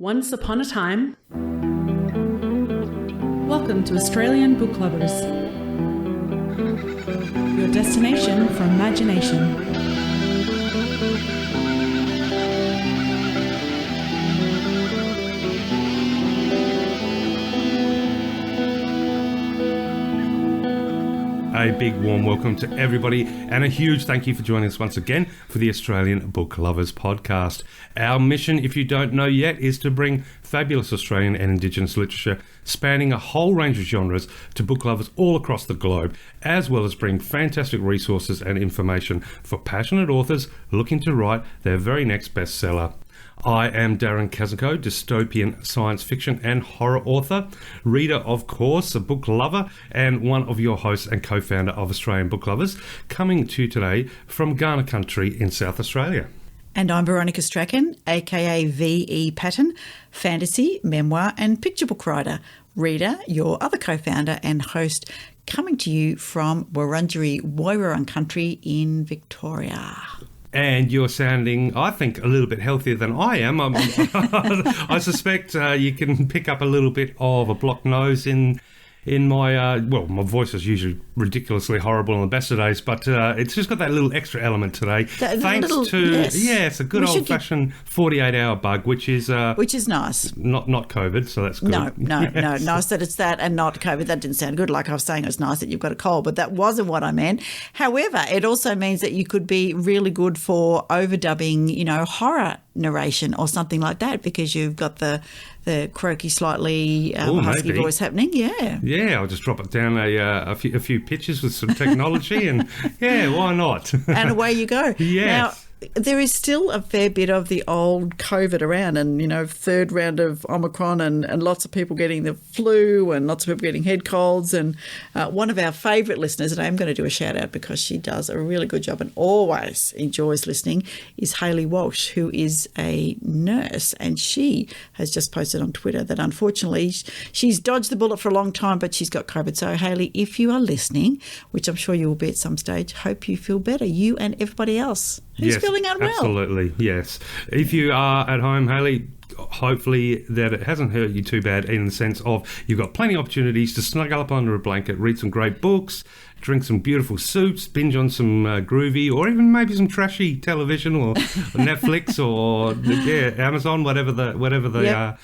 Once upon a time. Welcome to Australian Book Lovers, your destination for imagination. A big warm welcome to everybody and a huge thank you for joining us once again for the Australian Book Lovers podcast. Our mission, if you don't know yet, is to bring fabulous Australian and Indigenous literature spanning a whole range of genres to book lovers all across the globe, as well as bring fantastic resources and information for passionate authors looking to write their very next bestseller. I am Darren Kazenko, dystopian science fiction and horror author, reader of course, a book lover, and one of your hosts and co-founder of Australian Book Lovers, coming to you today from Ghana country in South Australia. And I'm Veronica Strachan, aka V.E. Patton, fantasy, memoir and picture book writer, reader, your other co-founder and host, coming to you from Wurundjeri Woiwurrung country in Victoria. And you're sounding, I think, a little bit healthier than I am. I suspect you can pick up a little bit of a blocked nose in my, my voice is usually ridiculously horrible on the best of days, but it's just got that little extra element today. It's a good old-fashioned 48-hour bug, which is nice. Not COVID, so that's good. No, nice that it's that and not COVID. That didn't sound good, like I was saying it's nice that you've got a cold, but that wasn't what I meant. However, it also means that you could be really good for overdubbing, horror narration or something like that, because you've got the croaky, slightly husky voice happening. Yeah, I'll just drop it down a few pitches with some technology and why not? And away you go. Yes. Now, there is still a fair bit of the old COVID around and, third round of Omicron and lots of people getting the flu and lots of people getting head colds. And one of our favourite listeners, and I'm going to do a shout out because she does a really good job and always enjoys listening, is Hayley Walsh, who is a nurse. And she has just posted on Twitter that unfortunately she's dodged the bullet for a long time, but she's got COVID. So Hayley, if you are listening, which I'm sure you will be at some stage, hope you feel better, you and everybody else who's feeling unwell. Absolutely, yes. If you are at home, Hayley, hopefully that it hasn't hurt you too bad, in the sense of you've got plenty of opportunities to snuggle up under a blanket, read some great books, drink some beautiful soups, binge on some groovy or even maybe some trashy television or Netflix or Amazon, whatever the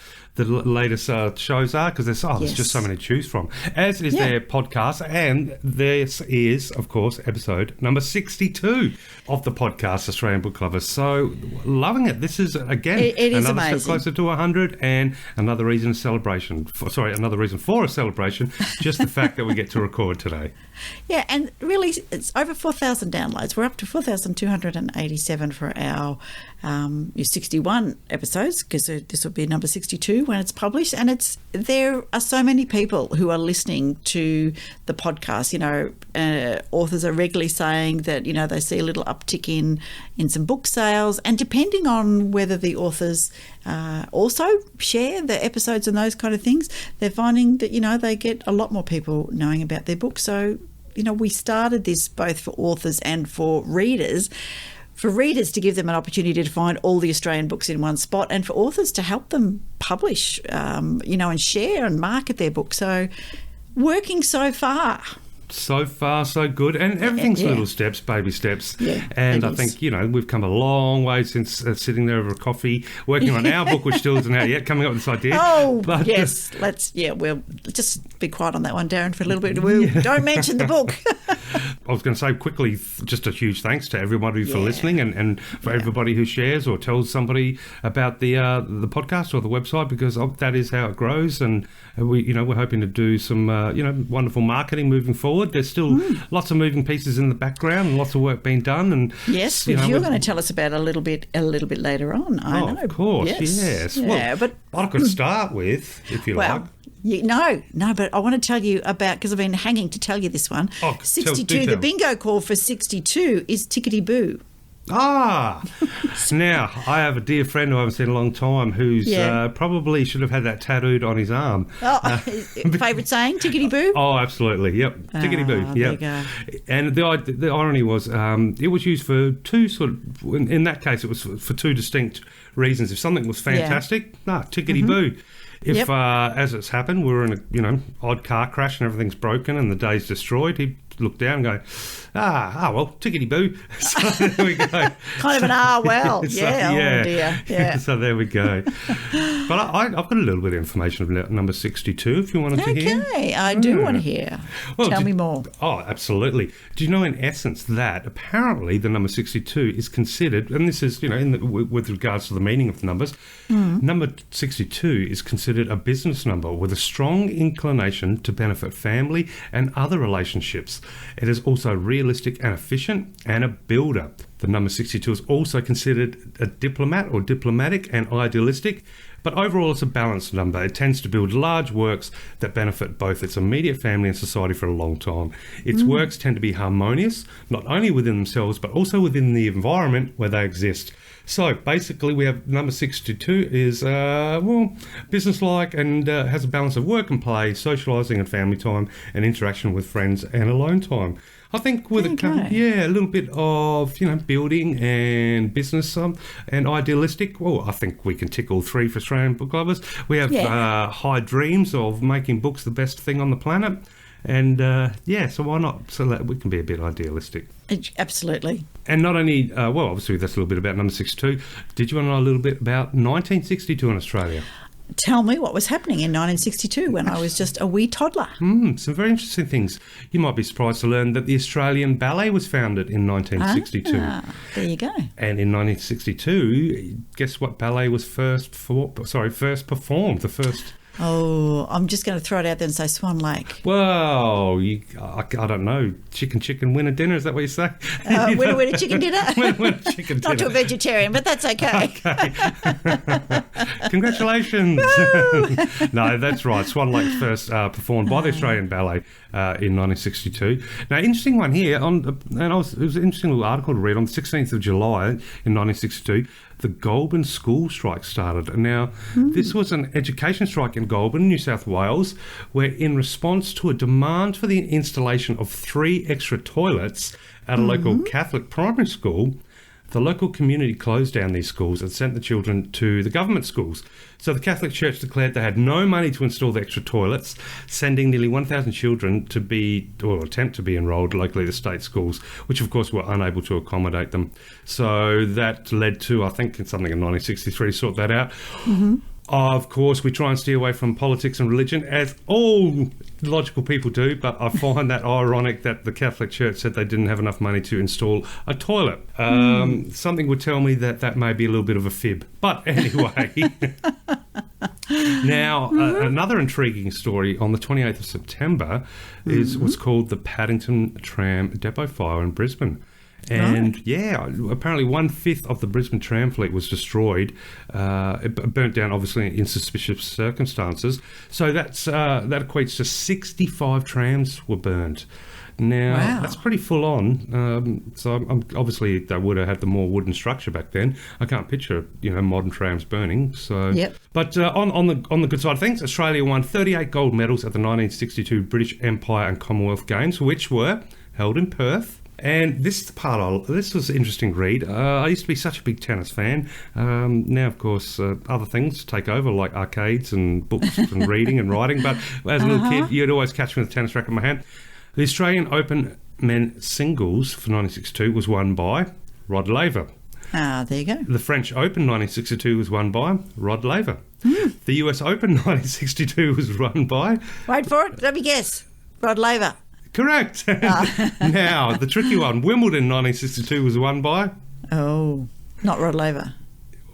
latest shows are, because there's just so many to choose from, as is their podcast. And this is, of course, episode number 62 of the podcast Australian Book Lovers. So loving it. This is, again, another amazing. step closer to 100 and another reason for a celebration, just the fact that we get to record today. Yeah, and really it's over 4,000 downloads. We're up to 4,287 for our 61 episodes, because this will be number 62 when it's published. And there are so many people who are listening to the podcast. Authors are regularly saying that, they see a little uptick in some book sales. And depending on whether the authors also share the episodes and those kind of things, they're finding that, they get a lot more people knowing about their books. So, we started this both for authors and for readers. For readers, to give them an opportunity to find all the Australian books in one spot, and for authors to help them publish, and share and market their books. So, working so far. So far, so good. And everything's little steps, baby steps. Yeah, and I think, we've come a long way since sitting there over a coffee, working on our book, which still isn't out yet, coming up with this idea. Oh, but, yes. We'll just be quiet on that one, Darren, for a little bit. Don't mention the book. I was going to say quickly, just a huge thanks to everybody for listening and for everybody who shares or tells somebody about the podcast or the website, because that is how it grows. And we're hoping to do some wonderful marketing moving forward. There's still lots of moving pieces in the background and lots of work being done. And yes, which you're going to tell us about a little bit later on. I know. Of course, yes. Yeah, well, but I could start with, if you like. No, but I want to tell you about, because I've been hanging to tell you this one. 62, the bingo call for 62 is Tickety Boo. Now, I have a dear friend who I haven't seen in a long time who's probably should have had that tattooed on his arm. Favourite saying, tickety boo? Oh, absolutely, yep. Tickety boo, yep. There you go. And the irony was it was used for two sort of, in that case, it was for two distinct reasons. If something was fantastic, tickety boo. If, as it's happened, we were in a odd car crash and everything's broken and the day's destroyed, he'd look down and go, well, tickety boo. So there we go. Kind of an well. So, oh dear. Yeah. So there we go. But I've got a little bit of information about number 62 if you wanted to hear. Okay, I do want to hear. Well, Tell me more. Oh, absolutely. Do you know in essence that apparently the number 62 is considered, and this is, with regards to the meaning of the numbers, number 62 is considered a business number with a strong inclination to benefit family and other relationships. It is also realistic and efficient and a builder. The number 62 is also considered a diplomat or diplomatic and idealistic, but overall it's a balanced number. It tends to build large works that benefit both its immediate family and society for a long time. Its works tend to be harmonious, not only within themselves, but also within the environment where they exist. So basically we have number 62 is, businesslike and has a balance of work and play, socialising and family time, and interaction with friends and alone time. I think with a little bit of, building and business and idealistic, I think we can tick all three for Australian book lovers. We have high dreams of making books the best thing on the planet. And, so why not? So that we can be a bit idealistic. Absolutely. And not only, obviously that's a little bit about number 62. Did you want to know a little bit about 1962 in Australia? Tell me what was happening in 1962 when I was just a wee toddler. Some very interesting things. You might be surprised to learn that the Australian Ballet was founded in 1962. There you go. And in 1962, guess what ballet was first performed? The first... Oh, I'm just going to throw it out there and say Swan Lake. Well, I don't know. Chicken, winner dinner, is that what you say? Winner, chicken dinner? Winner, chicken dinner. Not to a vegetarian, but that's okay. Congratulations. No, that's right. Swan Lake's first performed by the Australian Ballet in 1962. Now, interesting one here. It was an interesting little article to read on the 16th of July in 1962. The Goulburn school strike started. Now, this was an education strike in Goulburn, New South Wales, where in response to a demand for the installation of 3 extra toilets at a local Catholic primary school, the local community closed down these schools and sent the children to the government schools. So the Catholic Church declared they had no money to install the extra toilets, sending nearly 1,000 children to attempt to be enrolled locally to state schools, which of course were unable to accommodate them. So that led to, I think, something in 1963 to sort that out. Of course, we try and steer away from politics and religion, as all logical people do, but I find that ironic that the Catholic Church said they didn't have enough money to install a toilet. Something would tell me that may be a little bit of a fib. But anyway... Now, another intriguing story on the 28th of September is what's called the Paddington Tram Depot Fire in Brisbane. And apparently 1/5 of the Brisbane tram fleet was destroyed. It burnt down, obviously, in suspicious circumstances. So that equates to 65 trams were burnt. Now, that's pretty full on. So obviously they would have had the more wooden structure back then. I can't picture, modern trams burning. So, But on the good side of things, Australia won 38 gold medals at the 1962 British Empire and Commonwealth Games, which were held in Perth. And this was an interesting read. I used to be such a big tennis fan. Now, of course, other things take over, like arcades and books and reading and writing. But as a little kid, you'd always catch me with a tennis racket in my hand. The Australian Open men singles for 1962 was won by Rod Laver. There you go. The French Open 1962 was won by Rod Laver. The US Open 1962 was won by... Wait for it. Let me guess. Rod Laver. Correct. Now, the tricky one. Wimbledon 1962 was won by... Oh, not Rod Laver.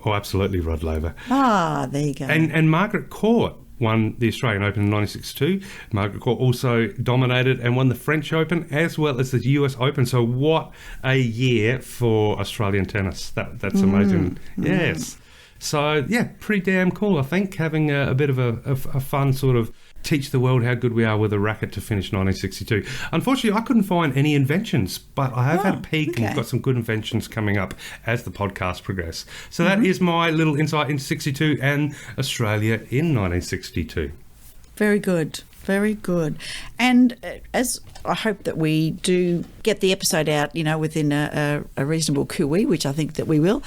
Oh, absolutely Rod Laver. There you go. And Margaret Court won the Australian Open in 1962. Margaret Court also dominated and won the French Open as well as the US Open. So what a year for Australian tennis. That's amazing. Yes. So, pretty damn cool, I think, having a bit of a fun sort of teach the world how good we are with a racket to finish 1962. Unfortunately, I couldn't find any inventions, but I have had a peek and we've got some good inventions coming up as the podcast progresses. So that is my little insight into 62 and Australia in 1962. Very good. Very good. And as I hope that we do get the episode out, within a reasonable cooee, which I think that we will,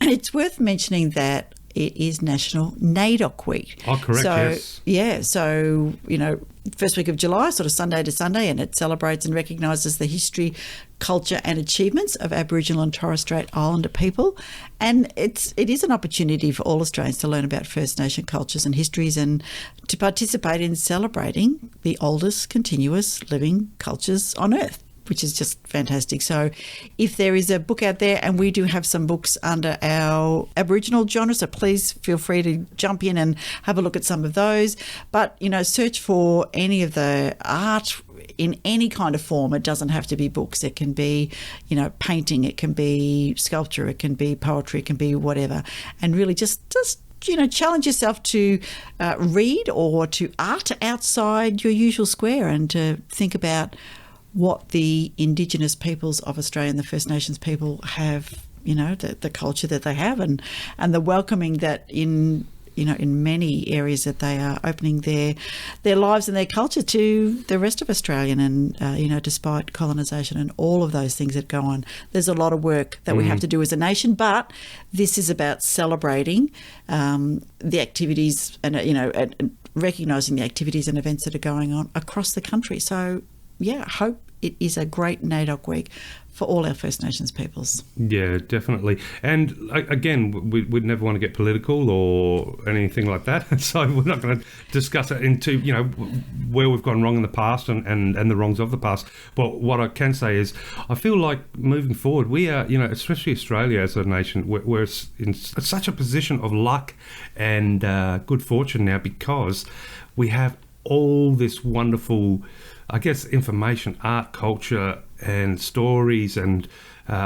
it's worth mentioning that it is National NAIDOC Week. Oh, correct, yes. Yeah, so, first week of July, sort of Sunday to Sunday, and it celebrates and recognises the history, culture and achievements of Aboriginal and Torres Strait Islander people. And it is an opportunity for all Australians to learn about First Nation cultures and histories and to participate in celebrating the oldest continuous living cultures on Earth, which is just fantastic. So if there is a book out there, and we do have some books under our Aboriginal genre, so please feel free to jump in and have a look at some of those. But, search for any of the art in any kind of form. It doesn't have to be books. It can be, painting, it can be sculpture, it can be poetry, it can be whatever. And really just challenge yourself to read or to art outside your usual square and to think about what the Indigenous peoples of Australia and the First Nations people have, the culture that they have and the welcoming that in many areas that they are opening their lives and their culture to the rest of Australian and, despite colonisation and all of those things that go on. There's a lot of work that we have to do as a nation, but this is about celebrating the activities and recognising the activities and events that are going on across the country. So, I hope it is a great NAIDOC week for all our First Nations peoples. Yeah, definitely. And again, we'd never want to get political or anything like that. So we're not going to discuss it into, where we've gone wrong in the past and the wrongs of the past. But what I can say is I feel like moving forward, we are, especially Australia as a nation, we're in such a position of luck and good fortune now because we have all this wonderful, I guess, information, art, culture and stories and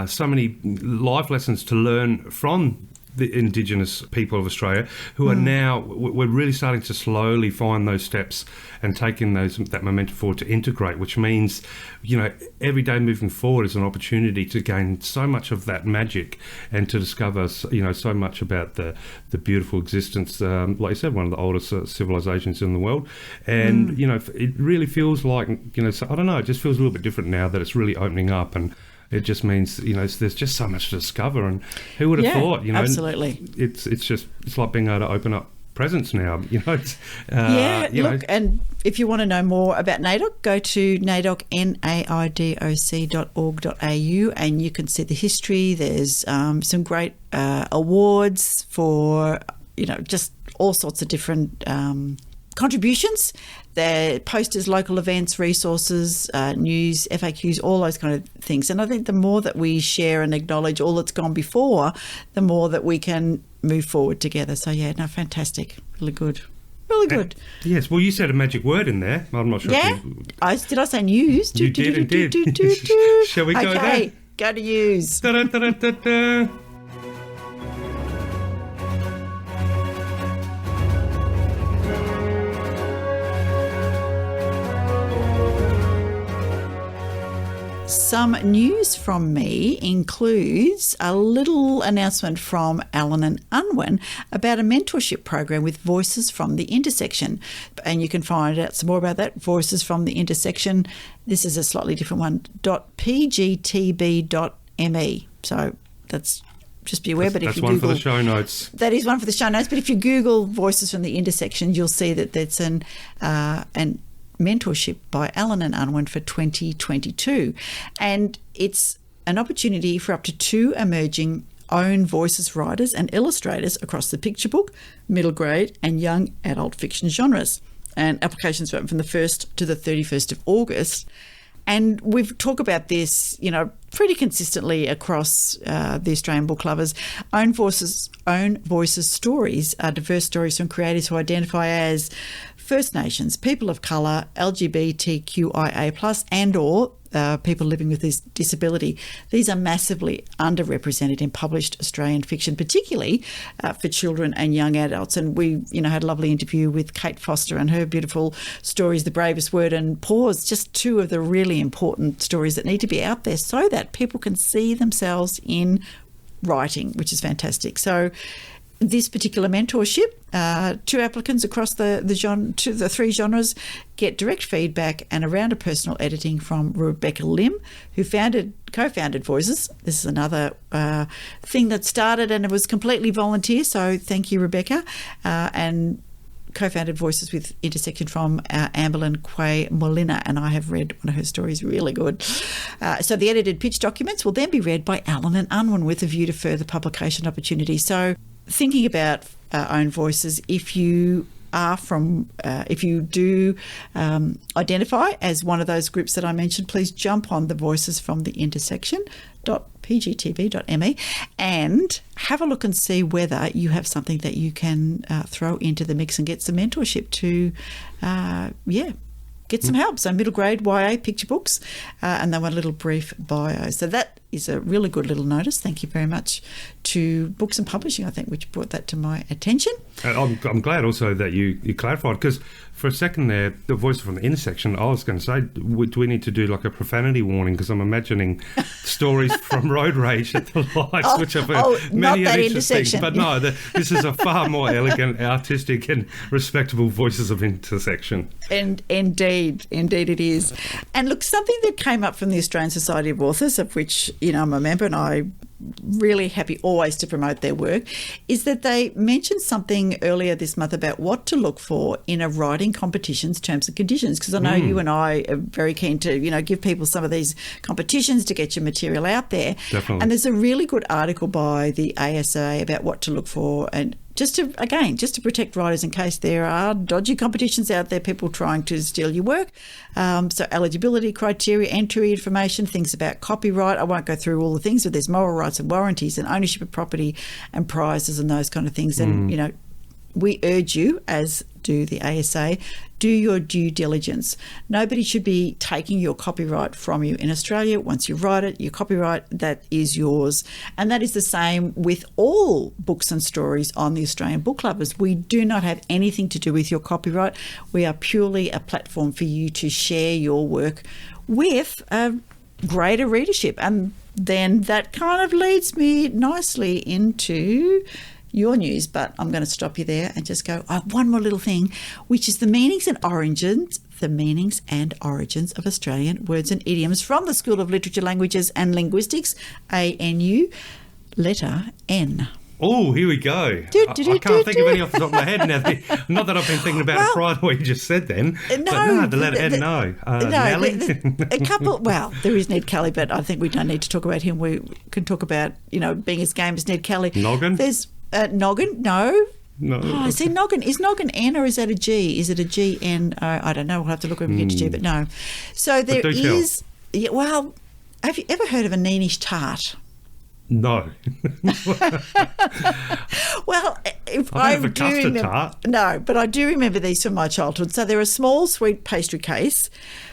so many life lessons to learn from the Indigenous people of Australia who are now, we're really starting to slowly find those steps and taking that momentum forward to integrate, which means, every day moving forward is an opportunity to gain so much of that magic and to discover, so much about the beautiful existence, like you said, one of the oldest civilizations in the world. And, it really feels like, so, I don't know, it just feels a little bit different now that it's really opening up and it just means, there's just so much to discover. And who would have thought, absolutely. It's like being able to open up presents now, It's, look, and if you want to know more about NAIDOC, go to NAIDOC, naidoc.org.au, and you can see the history. There's some great awards for, just all sorts of different contributions. Their posters, local events, resources, news, FAQs, all those kind of things. And I think the more that we share and acknowledge all that's gone before, the more that we can move forward together. So, fantastic. Really good. Really good. Yes. Well, you said a magic word in there. I'm not sure. Yeah. Did I say news? You did. Shall we go there? Okay. Go to news. Da-da-da-da-da-da. Some news from me includes a little announcement from Alan and Unwin about a mentorship program with Voices from the Intersection. And you can find out some more about that, Voices from the Intersection. This is a slightly different one, .pgtb.me. So that's just be aware. But if you one Google, for the show notes. That is one for the show notes. But if you Google Voices from the Intersection, you'll see that that's an mentorship by Alan and Unwin for 2022. And it's an opportunity for up to 2 emerging own voices writers and illustrators across the picture book, middle grade and young adult fiction genres. And applications are open from the 1st to the 31st of August. And we've talked about this, pretty consistently across the Australian book lovers. Own voices stories are diverse stories from creators who identify as First Nations, people of colour, LGBTQIA+, and or people living with this disability. These are massively underrepresented in published Australian fiction, particularly for children and young adults. And we, had a lovely interview with Kate Foster and her beautiful stories, The Bravest Word and Pause, just two of the really important stories that need to be out there so that people can see themselves in writing, which is fantastic. So this particular mentorship, 2 applicants across the 3 genres get direct feedback and a round of personal editing from Rebecca Lim, who co-founded Voices. This is another thing that started and it was completely volunteer, so thank you, Rebecca. And co-founded Voices with intersection from Amberlyn Quay Molina, and I have read one of her stories, really good. So the edited pitch documents will then be read by Alan and Unwin with a view to further publication opportunities. So thinking about own voices, if you do identify as one of those groups that I mentioned, please jump on the Voices from the intersection.pgtv.me and have a look and see whether you have something that you can throw into the mix and get some mentorship to, get some help. So middle grade YA picture books, and they want a little brief bio. So that is a really good little notice. Thank you very much to Books and Publishing, I think, which brought that to my attention. I'm glad also that you clarified, because for a second there, the voice from the intersection, I was going to say, do we need to do like a profanity warning? Because I'm imagining stories from road rage at the lights, which have many not that interesting intersection. things. But no, this is a far more elegant, artistic and respectable Voices of Intersection. And indeed it is. And look, something that came up from the Australian Society of Authors, of which I'm a member, and I'm really happy always to promote their work, is that they mentioned something earlier this month about what to look for in a writing competition's terms and conditions, because I know you and I are very keen to give people some of these competitions to get your material out there. Definitely. And there's a really good article by the ASA about what to look for, and just to protect writers in case there are dodgy competitions out there, people trying to steal your work. So eligibility criteria, entry information, things about copyright. I won't go through all the things, but there's moral rights and warranties and ownership of property and prizes and those kind of things. And, we urge you, as do the ASA, do your due diligence. Nobody should be taking your copyright from you in Australia. Once you write it, your copyright, that is yours. And that is the same with all books and stories on the Australian Book Lovers. We do not have anything to do with your copyright. We are purely a platform for you to share your work with a greater readership. And then that kind of leads me nicely into your news, but I'm going to stop you there and just go, one more little thing, which is the meanings and origins of Australian words and idioms from the School of Literature, Languages and Linguistics, ANU, letter N. Oh, here we go. I can't think of any off the top of my head now. Not that I've been thinking about it prior to what you just said then. The letter N, no. Nelly? A couple, there is Ned Kelly, but I think we don't need to talk about him. We can talk about, being as game as Ned Kelly. Noggin? There's Noggin, no. No. See, Noggin, is Noggin N or is that a G? Is it a G N? I don't know. We'll have to look when we get to G, but no. So there is, have you ever heard of a Neenish tart? No. Well, I have a custard tart. No, but I do remember these from my childhood. So they're a small sweet pastry case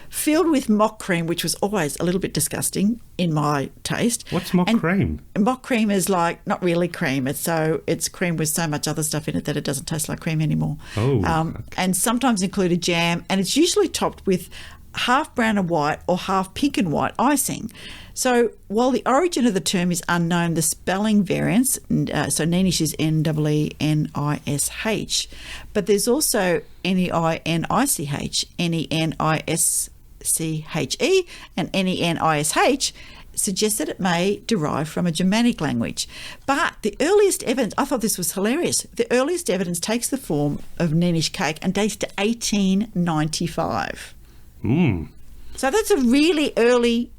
filled with mock cream, which was always a little bit disgusting in my taste. What's mock cream? Mock cream is like not really cream. It's cream with so much other stuff in it that it doesn't taste like cream anymore. Oh. And sometimes included jam, and it's usually topped with half brown and white or half pink and white icing. So while the origin of the term is unknown, the spelling variants, so Neenish is N-E-E-N-I-S-H, but there's also N-E-I-N-I-C-H, N-E-N-I-S-C-H-E, and N-E-N-I-S-H suggests that it may derive from a Germanic language. But the earliest evidence, I thought this was hilarious, the earliest evidence takes the form of Neenish cake and dates to 1895. So that's a really early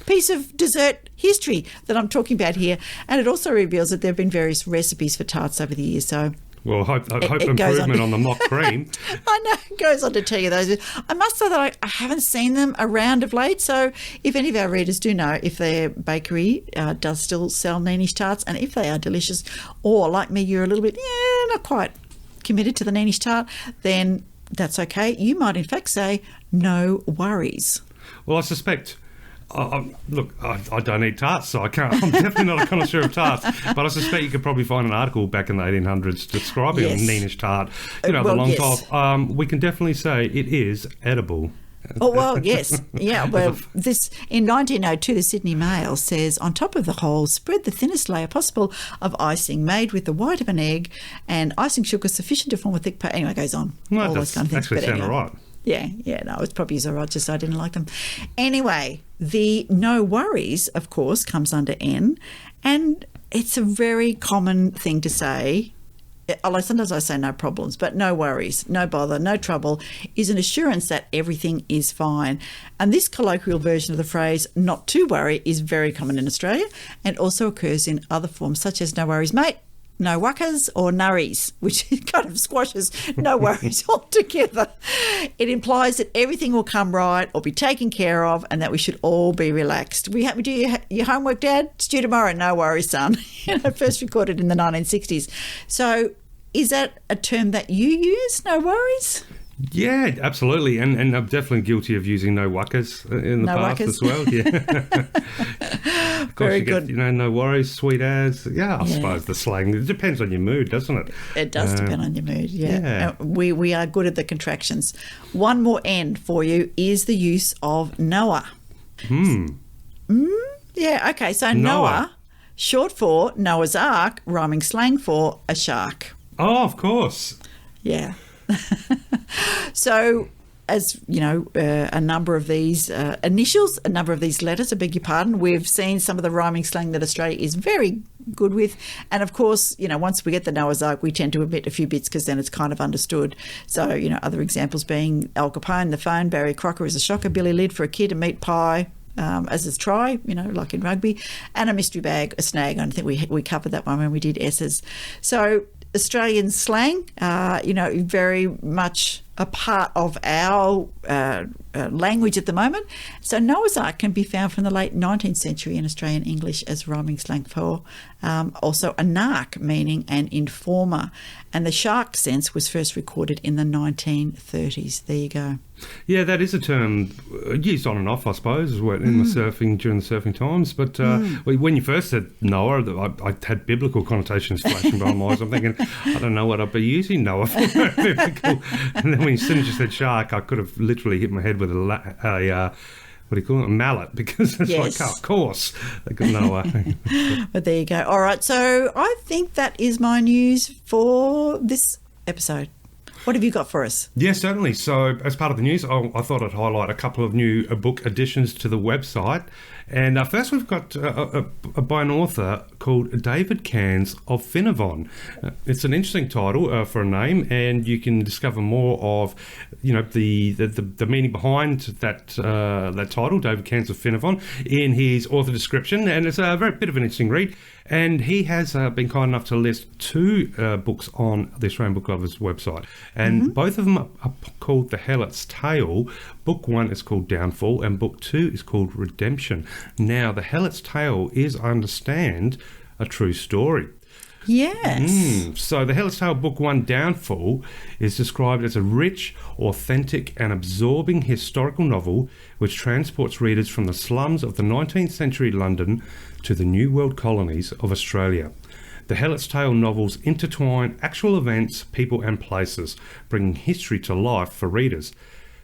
piece of dessert history that I'm talking about here, and it also reveals that there have been various recipes for tarts over the years. So, well, hope improvement on the mock cream. I know, it goes on to tell you those. I must say that I haven't seen them around of late. So, if any of our readers do know if their bakery does still sell Neenish tarts, and if they are delicious, or like me, you're a little bit not quite committed to the Neenish tart, then that's okay. You might in fact say, no worries. Well, I suspect... look, I don't eat tarts, so I can't. I'm definitely not a connoisseur of tarts. But I suspect you could probably find an article back in the 1800s describing a Neenish tart. The long tart. We can definitely say it is edible. Oh, well, yes. Yeah, well, this in 1902, the Sydney Mail says, on top of the whole, spread the thinnest layer possible of icing made with the white of an egg and icing sugar sufficient to form a thick paste. Anyway, it goes on. No, all those kind of things. Actually sound all right. Yeah, no, it's probably all right, just I didn't like them. Anyway, the no worries, of course, comes under N, and it's a very common thing to say. Although sometimes I say no problems, but no worries, no bother, no trouble is an assurance that everything is fine. And this colloquial version of the phrase not to worry is very common in Australia and also occurs in other forms such as no worries, mate, no wuckers, or nurries, which kind of squashes no worries altogether. It implies that everything will come right or be taken care of and that we should all be relaxed. We have to do your homework, Dad? It's due tomorrow. No worries, son. First recorded in the 1960s. So is that a term that you use, no worries? Yeah, absolutely. And I'm definitely guilty of using no wuckers in the past as well. Yeah. Of course, Very good. No worries, sweet as. Yeah, I suppose the slang. It depends on your mood, doesn't it? It does depend on your mood, yeah. We are good at the contractions. One more N for you is the use of Noah. Yeah, okay. So Noah, short for Noah's Ark, rhyming slang for a shark. Oh, of course. Yeah. So, as you know, a number of these initials, a number of these letters, I beg your pardon, we've seen some of the rhyming slang that Australia is very good with. And of course, once we get the Noah's Ark, we tend to omit a few bits because then it's kind of understood. So, other examples being Al Capone, the phone, Barry Crocker is a shocker, Billy Lid for a kid, a meat pie, as a try, like in rugby, and a mystery bag, a snag. I think we covered that one when we did S's. So Australian slang, very much a part of our language at the moment. So Noah's Ark can be found from the late 19th century in Australian English as rhyming slang for also a narc, meaning an informer. And the shark sense was first recorded in the 1930s. There you go. Yeah, that is a term used on and off, I suppose, in the surfing during the surfing times. But when you first said Noah, I had biblical connotations flashing by my eyes. I'm thinking, I don't know what I'd be using Noah for. And then when you just said shark, I could have literally hit my head with a what do you call it? A mallet, because it's like, of course, they got Noah. But there you go. All right, so I think that is my news for this episode. What have you got for us? Yeah, certainly. So as part of the news, I thought I'd highlight a couple of new book additions to the website. And first we've got by an author called David Cairns of Finavon. It's an interesting title for a name, and you can discover more of, the meaning behind that title, David Cairns of Finavon, in his author description. And it's a very bit of an interesting read. And he has been kind enough to list two books on the Australian Book Lovers website. And both of them are called The Helot's Tale. Book 1 is called Downfall, and Book 2 is called Redemption. Now, The Helot's Tale is, I understand, a true story. Yes. So The Helot's Tale Book 1 Downfall is described as a rich, authentic and absorbing historical novel which transports readers from the slums of the 19th century London to the New World colonies of Australia. The Helot's Tale novels intertwine actual events, people and places, bringing history to life for readers.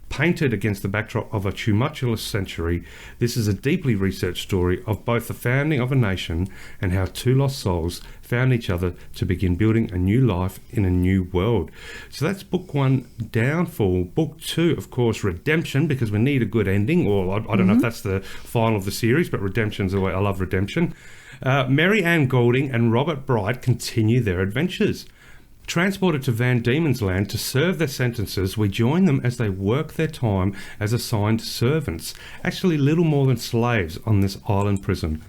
Painted against the backdrop of a tumultuous century, this is a deeply researched story of both the founding of a nation and how two lost souls found each other to begin building a new life in a new world. So that's Book 1, Downfall. Book 2, of course, Redemption, because we need a good ending, or I don't know if that's the final of the series, but Redemption's the way I love Redemption. Mary Ann Goulding and Robert Bright continue their adventures. Transported to Van Diemen's Land to serve their sentences, we join them as they work their time as assigned servants, actually little more than slaves on this island prison.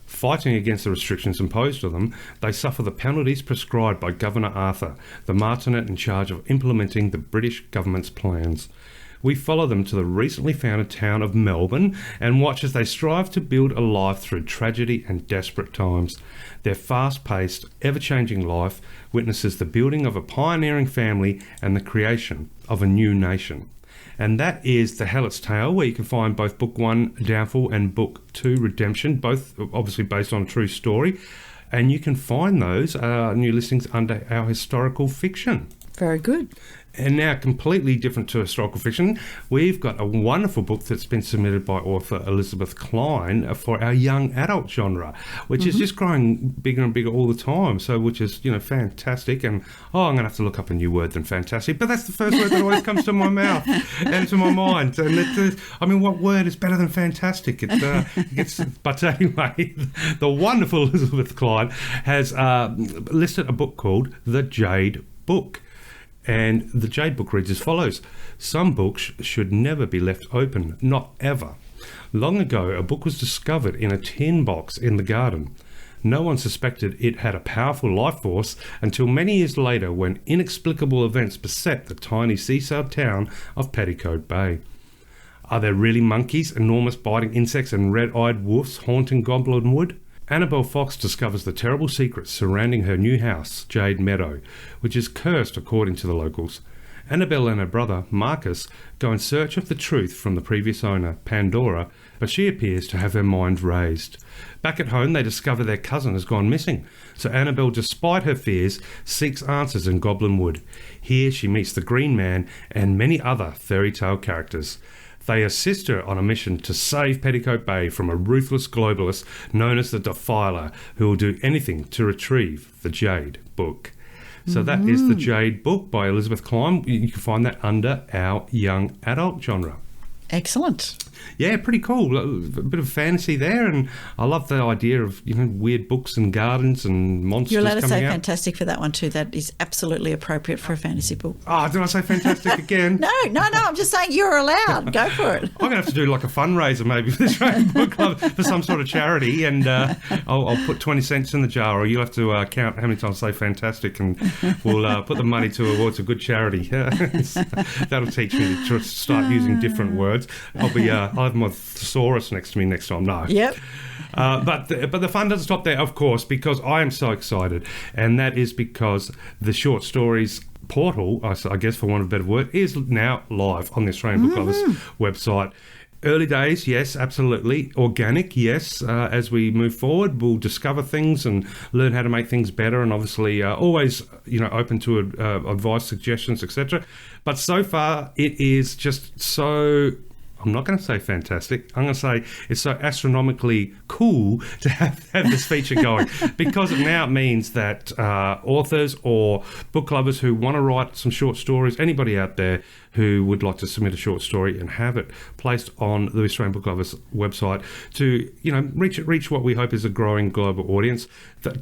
Fighting against the restrictions imposed on them, they suffer the penalties prescribed by Governor Arthur, the martinet in charge of implementing the British government's plans. We follow them to the recently founded town of Melbourne and watch as they strive to build a life through tragedy and desperate times. Their fast-paced, ever-changing life witnesses the building of a pioneering family and the creation of a new nation. And that is The Helot's Tale, where you can find both Book 1, Downfall, and Book 2, Redemption, both obviously based on a true story. And you can find those new listings under our historical fiction. Very good. And now, completely different to historical fiction, we've got a wonderful book that's been submitted by author Elizabeth Klein for our young adult genre, which is just growing bigger and bigger all the time. So, which is, fantastic. And, I'm going to have to look up a new word than fantastic. But that's the first word that always comes to my mouth and to my mind. And what word is better than fantastic? But anyway, the wonderful Elizabeth Klein has listed a book called The Jade Book. And the Jade book reads as follows. Some books should never be left open, not ever. Long ago, a book was discovered in a tin box in the garden. No one suspected it had a powerful life force until many years later when inexplicable events beset the tiny seaside town of Petticoat Bay. Are there really monkeys, enormous biting insects and red-eyed wolves haunting Goblin Wood? Annabelle Fox discovers the terrible secrets surrounding her new house, Jade Meadow, which is cursed according to the locals. Annabelle and her brother, Marcus, go in search of the truth from the previous owner, Pandora, but she appears to have her mind raised. Back at home, they discover their cousin has gone missing, so Annabelle, despite her fears, seeks answers in Goblin Wood. Here she meets the Green Man and many other fairy tale characters. They assist her on a mission to save Petticoat Bay from a ruthless globalist known as the Defiler, who will do anything to retrieve the Jade Book. So that is The Jade Book by Elizabeth Klein. You can find that under our young adult genre. Excellent. Yeah, pretty cool. A bit of fantasy there, and I love the idea of weird books and gardens and monsters You're allowed to coming say out. fantastic for that one too. That is absolutely appropriate for a fantasy book. Oh, did I say fantastic again? No, I'm just saying you're allowed. Go for it. I'm going to have to do like a fundraiser maybe for the Australian Book Club for some sort of charity, and I'll put 20 cents in the jar, or you'll have to count how many times I say fantastic, and we'll put the money towards a good charity. That'll teach me to start using different words. I'll have my thesaurus next to me next time. No. Yep. But the fun doesn't stop there, of course, because I am so excited, and that is because the short stories portal, I guess for want of a better word, is now live on the Australian Book Lovers website. Early days, yes, absolutely. Organic, yes. As we move forward, we'll discover things and learn how to make things better, and obviously always, open to advice, suggestions, etc. But so far, it is just so... I'm not going to say fantastic. I'm going to say it's so astronomically cool to have this feature going, because it now means that authors or book lovers who want to write some short stories, anybody out there who would like to submit a short story and have it placed on the Australian Book Lovers website to, reach what we hope is a growing global audience,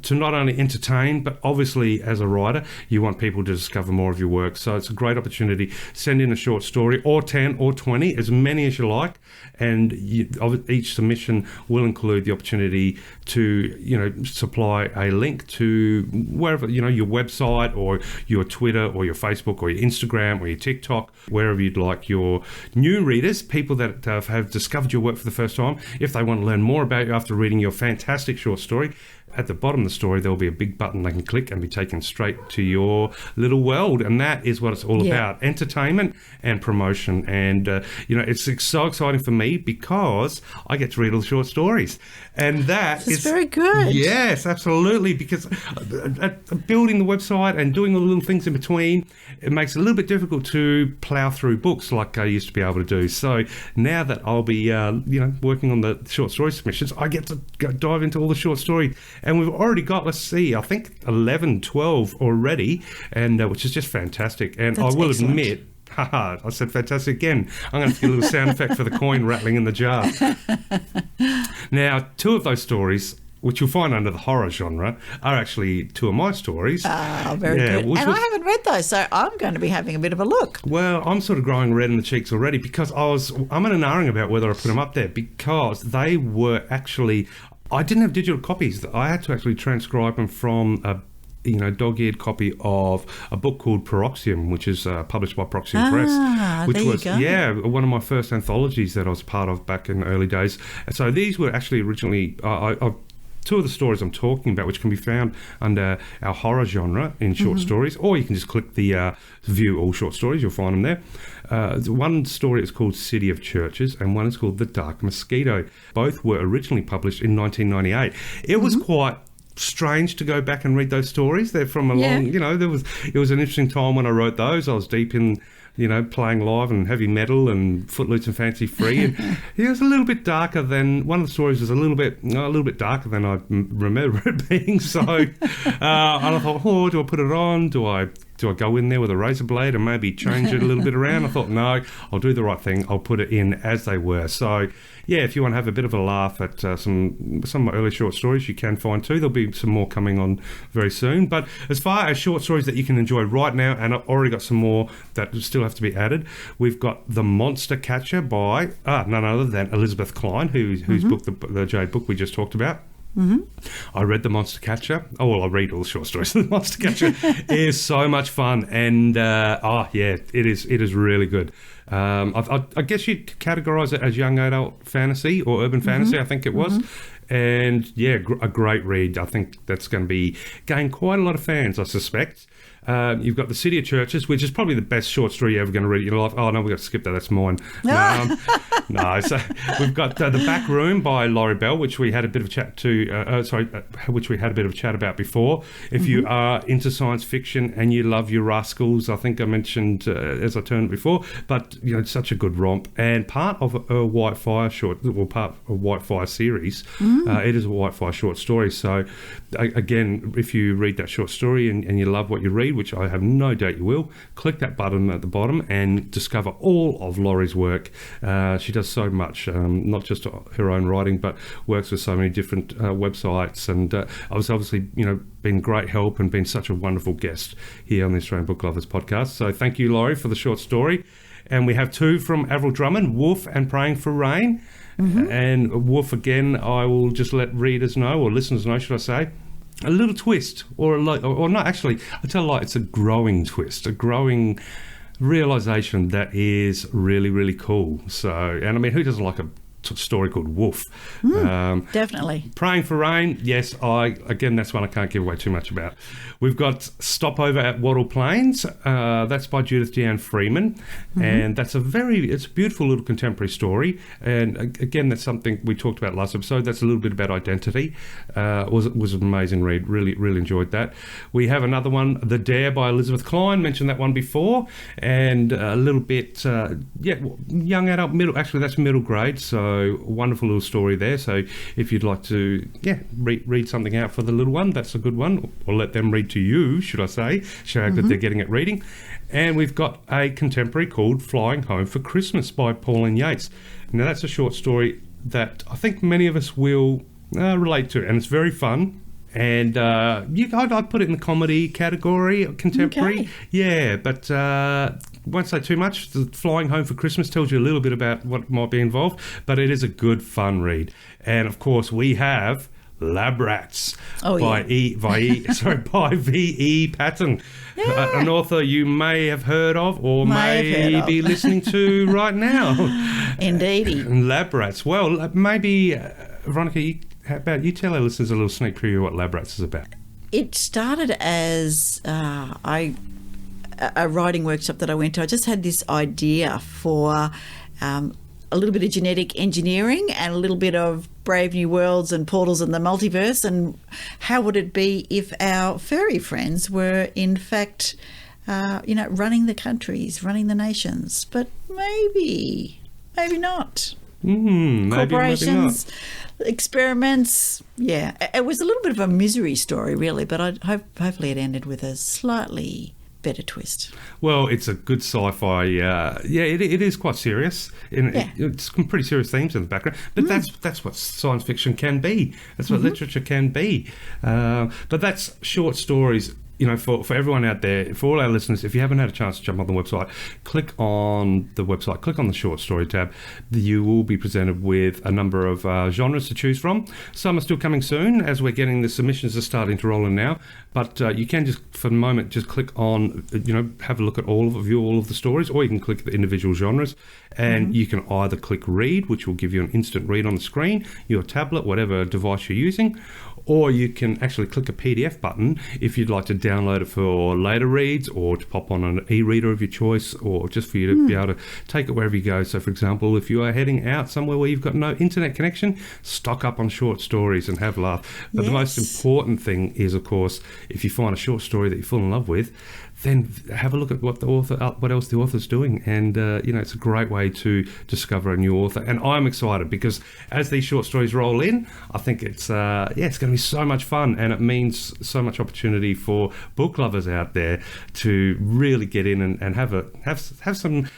to not only entertain, but obviously as a writer, you want people to discover more of your work. So it's a great opportunity. Send in a short story, or 10 or 20, as many as you like, and each submission will include the opportunity to, supply a link to wherever, your website or your Twitter or your Facebook or your Instagram or your TikTok, wherever you'd like your new readers, people that have discovered your work for the first time, if they want to learn more about you after reading your fantastic short story. At the bottom of the story, there'll be a big button they can click and be taken straight to your little world. And that is what it's all about, entertainment and promotion. And, it's so exciting for me because I get to read all the short stories. And that is very good. Yes, absolutely. Because building the website and doing all the little things in between, it makes it a little bit difficult to plough through books like I used to be able to do. So now that I'll be, working on the short story submissions, I get to dive into all the short story. And we've already got, I think 11, 12 already, and which is just fantastic. And That's I will excellent. admit, I said fantastic again. I'm going to get a little sound effect for the coin rattling in the jar. Now, 2 of those stories, which you'll find under the horror genre, are actually 2 of my stories. Very good. And I haven't read those, so I'm going to be having a bit of a look. Well, I'm sort of growing red in the cheeks already, because I'm in an ahhing about whether I put them up there, because they were actually... I didn't have digital copies. I had to actually transcribe them from a dog-eared copy of a book called Paroxysm, which is published by Paroxysm Press, which there was you go. one of my first anthologies that I was part of back in the early days. And so these were actually originally two of the stories I'm talking about, which can be found under our horror genre in short stories, or you can just click the view all short stories, you'll find them there. One story is called City of Churches, and one is called The Dark Mosquito. Both were originally published in 1998. It was quite strange to go back and read those stories. They're from a long, it was an interesting time when I wrote those. I was deep in, playing live and heavy metal and Footloose and Fancy Free. And it was a little bit darker than, one of the stories was a little bit darker than I remember it being. So and I thought, do I put it on? Do I go in there with a razor blade and maybe change it a little bit around? I thought, no, I'll do the right thing. I'll put it in as they were. So, yeah, if you want to have a bit of a laugh at some of my early short stories, you can find too. There'll be some more coming on very soon. But as far as short stories that you can enjoy right now, and I've already got some more that still have to be added, we've got The Monster Catcher by none other than Elizabeth Klein, whose book, the Jade book we just talked about. I read The Monster Catcher. I read all the short stories. The Monster Catcher is so much fun, and it is really good. I guess you'd categorise it as young adult fantasy or urban fantasy. I think it was. And yeah, a great read. I think that's going to gain quite a lot of fans, I suspect. You've got The City of Churches, which is probably the best short story you're ever going to read in your life. Oh, no, we've got to skip that. That's mine. No. So we've got The Back Room by Laurie Bell, which we had a bit of a chat which we had a bit of a chat about before. If you are into science fiction and you love your rascals, I think I mentioned as I turned before, but it's such a good romp and part of a Whitefire part of a Whitefire series. It is a Whitefire short story. So again, if you read that short story and you love what you read, which I have no doubt you will, click that button at the bottom and discover all of Laurie's work. She does so much, not just her own writing, but works with so many different websites. And I was obviously, been great help and been such a wonderful guest here on the Australian Book Lovers podcast. So thank you, Laurie, for the short story. And we have two from Avril Drummond, Wolf and Praying for Rain. And Wolf, again, I will just let readers know, or listeners know, should I say, a little twist, or not, actually, I tell a lie, it's a growing twist, a growing realisation that is really, really cool. So, and I mean, who doesn't like a story called Wolf? Definitely. Praying for Rain, yes, again, that's one I can't give away too much about. We've got Stopover at Wattle Plains, that's by Judith Deanne Freeman, and it's a beautiful little contemporary story, and again, that's something we talked about last episode. That's a little bit about identity. Was an amazing read, really, really enjoyed that. We have another one, The Dare by Elizabeth Klein, mentioned that one before, and a little bit, young adult, that's middle grade, so wonderful little story there. So if you'd like to read something out for the little one, that's a good one, or let them read to you, should I say, show how good they're getting at reading. And we've got a contemporary called Flying Home for Christmas by Pauline Yates. Now that's a short story that I think many of us will relate to, and it's very fun. And I'd put it in the comedy category, contemporary. Okay. Yeah, but won't say too much. The Flying Home for Christmas tells you a little bit about what might be involved, but it is a good, fun read. And of course, we have Lab Rats by V.E. Patton, an author you may have heard of or may be listening to right now. Indeedy. Lab Rats. Well, maybe, Veronica, how about you tell our listeners a little sneak preview of what Lab Rats is about? It started as a writing workshop that I went to. I just had this idea for a little bit of genetic engineering and a little bit of Brave New Worlds and portals and the multiverse, and how would it be if our furry friends were in fact running the countries, running the nations, but maybe not. Corporations, maybe experiments. Yeah, it was a little bit of a misery story really, but hopefully it ended with a slightly better twist. Well, it's a good sci-fi. It is quite serious. It's some pretty serious themes in the background, but that's what science fiction can be. That's what literature can be. But that's short stories for everyone out there, for all our listeners, if you haven't had a chance to jump on the website, click on the short story tab. You will be presented with a number of genres to choose from. Some are still coming soon as we're getting the submissions are starting to roll in now. But you can just, for the moment, just click on, have a look at view all of the stories, or you can click the individual genres, and you can either click read, which will give you an instant read on the screen, your tablet, whatever device you're using, or you can actually click a PDF button if you'd like to download it for later reads, or to pop on an e-reader of your choice, or just for you to be able to take it wherever you go. So, for example, if you are heading out somewhere where you've got no internet connection, stock up on short stories and have a laugh. But the most important thing is, of course, if you find a short story that you fall in love with, then have a look at what else the author's doing. And, it's a great way to discover a new author. And I'm excited because as these short stories roll in, I think it's going to be so much fun, and it means so much opportunity for book lovers out there to really get in and have some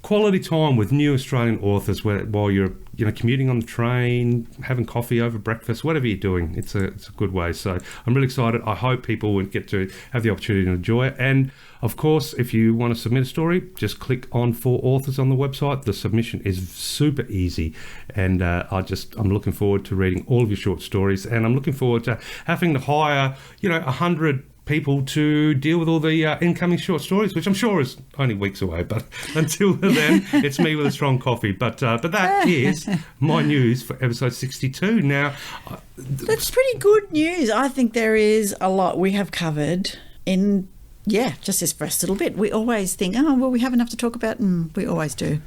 quality time with new Australian authors while you're commuting on the train, having coffee over breakfast, whatever you're doing. It's a good way. So I'm really excited. I hope people will get to have the opportunity to enjoy it. And of course, if you want to submit a story, just click on For Authors on the website. The submission is super easy, and I'm looking forward to reading all of your short stories, and I'm looking forward to having to hire 100 people to deal with all the incoming short stories, which I'm sure is only weeks away. But until then, it's me with a strong coffee. But that is my news for episode 62. Now, that's pretty good news. I think there is a lot we have covered in. Yeah, just this first little bit. We always think, we have enough to talk about, and we always do.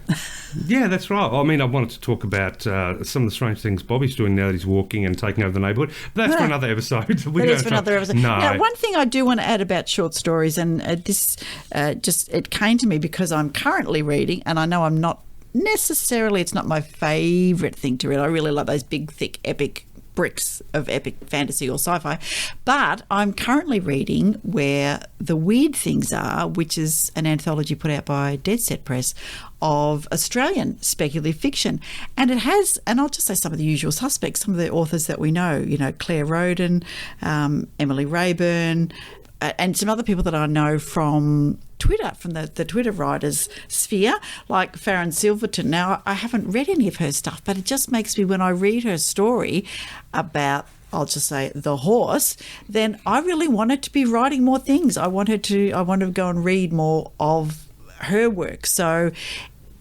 Yeah, that's right. I mean, I wanted to talk about some of the strange things Bobby's doing now that he's walking and taking over the neighbourhood. But that's for another episode. That is for another episode. No. Now, one thing I do want to add about short stories, and it came to me because I'm currently reading, and I know I'm not necessarily, it's not my favourite thing to read. I really love those big, thick, epic bricks of epic fantasy or sci-fi, but I'm currently reading Where the Weird Things Are, which is an anthology put out by Dead Set Press of Australian speculative fiction, and it has, and I'll just say some of the usual suspects, some of the authors that we know, Claire Roden, Emily Rayburn, and some other people that I know from Twitter, from the Twitter writers sphere, like Farron Silverton. Now, I haven't read any of her stuff, but it just makes me, when I read her story about, I'll just say, the horse, then I really wanted to be writing more things. I wanted to go and read more of her work. So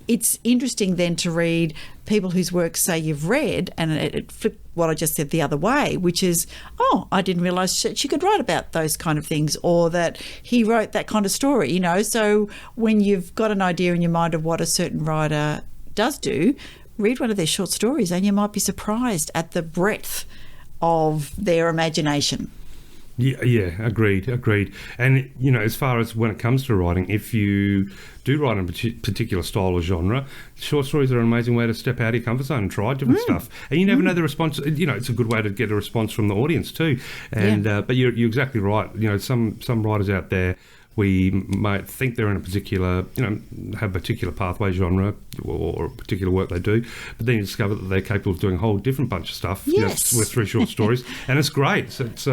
it's interesting then to read people whose work, say, you've read, and it flipped what I just said the other way, which is, I didn't realise she could write about those kind of things, or that he wrote that kind of story, So when you've got an idea in your mind of what a certain writer does do, read one of their short stories and you might be surprised at the breadth of their imagination. Yeah, agreed. And, as far as when it comes to writing, if you do write in a particular style or genre, short stories are an amazing way to step out of your comfort zone and try different stuff. And you never know the response. It's a good way to get a response from the audience too. And but you're exactly right. Some writers out there, we might think they're in a particular, have a particular pathway, genre, or a particular work they do, but then you discover that they're capable of doing a whole different bunch of stuff with 3 short stories, and it's great. So it's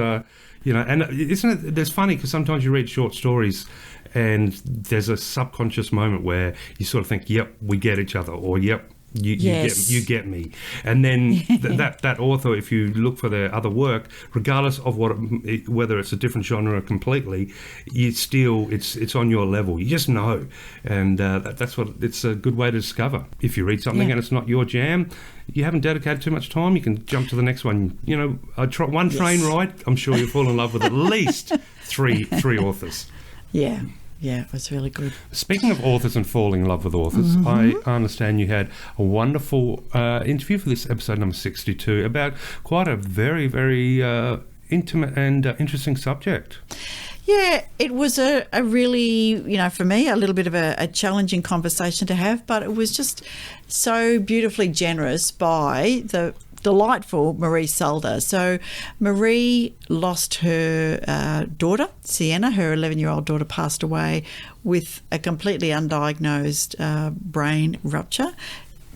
and isn't it? There's funny because sometimes you read short stories, and there's a subconscious moment where you sort of think, "Yep, we get each other," or "Yep, you get me," and then that author, if you look for their other work, regardless of whether it's a different genre completely, it's on your level. You just know, and that's what it's a good way to discover. If you read something and it's not your jam, you haven't dedicated too much time, you can jump to the next one. One train ride, I'm sure you'll fall in love with at least three authors. Yeah, it was really good. Speaking of authors and falling in love with authors, I understand you had a wonderful interview for this episode number 62 about quite a very, very intimate and interesting subject. Yeah, it was a really, for me, a little bit of a challenging conversation to have, but it was just so beautifully generous by the delightful Marie Sulda. So Marie lost her daughter, Sienna. Her 11-year-old daughter passed away with a completely undiagnosed brain rupture,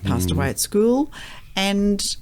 passed away at school. And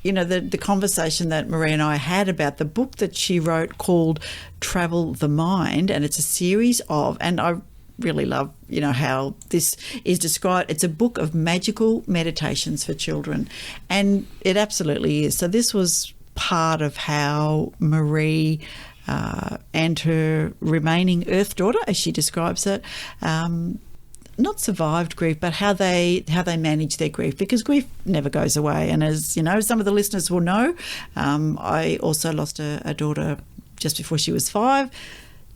the conversation that Marie and I had about the book that she wrote called Travel the Mind, and it's a series of, and I really love, how this is described. It's a book of magical meditations for children, and it absolutely is. So this was part of how Marie and her remaining Earth daughter, as she describes it, not survived grief, but how they manage their grief, because grief never goes away. And as some of the listeners will know, I also lost a daughter just before she was 5,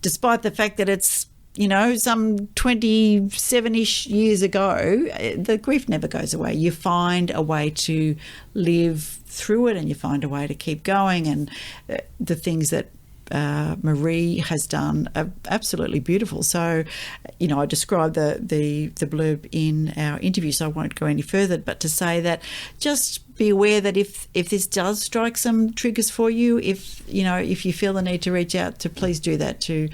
despite the fact that it's some 27-ish years ago. The grief never goes away. You find a way to live through it, and you find a way to keep going. And the things that Marie has done are absolutely beautiful. So, I described the blurb in our interview, so I won't go any further, but to say that just be aware that if this does strike some triggers for you, if you feel the need to reach out, to please do that, to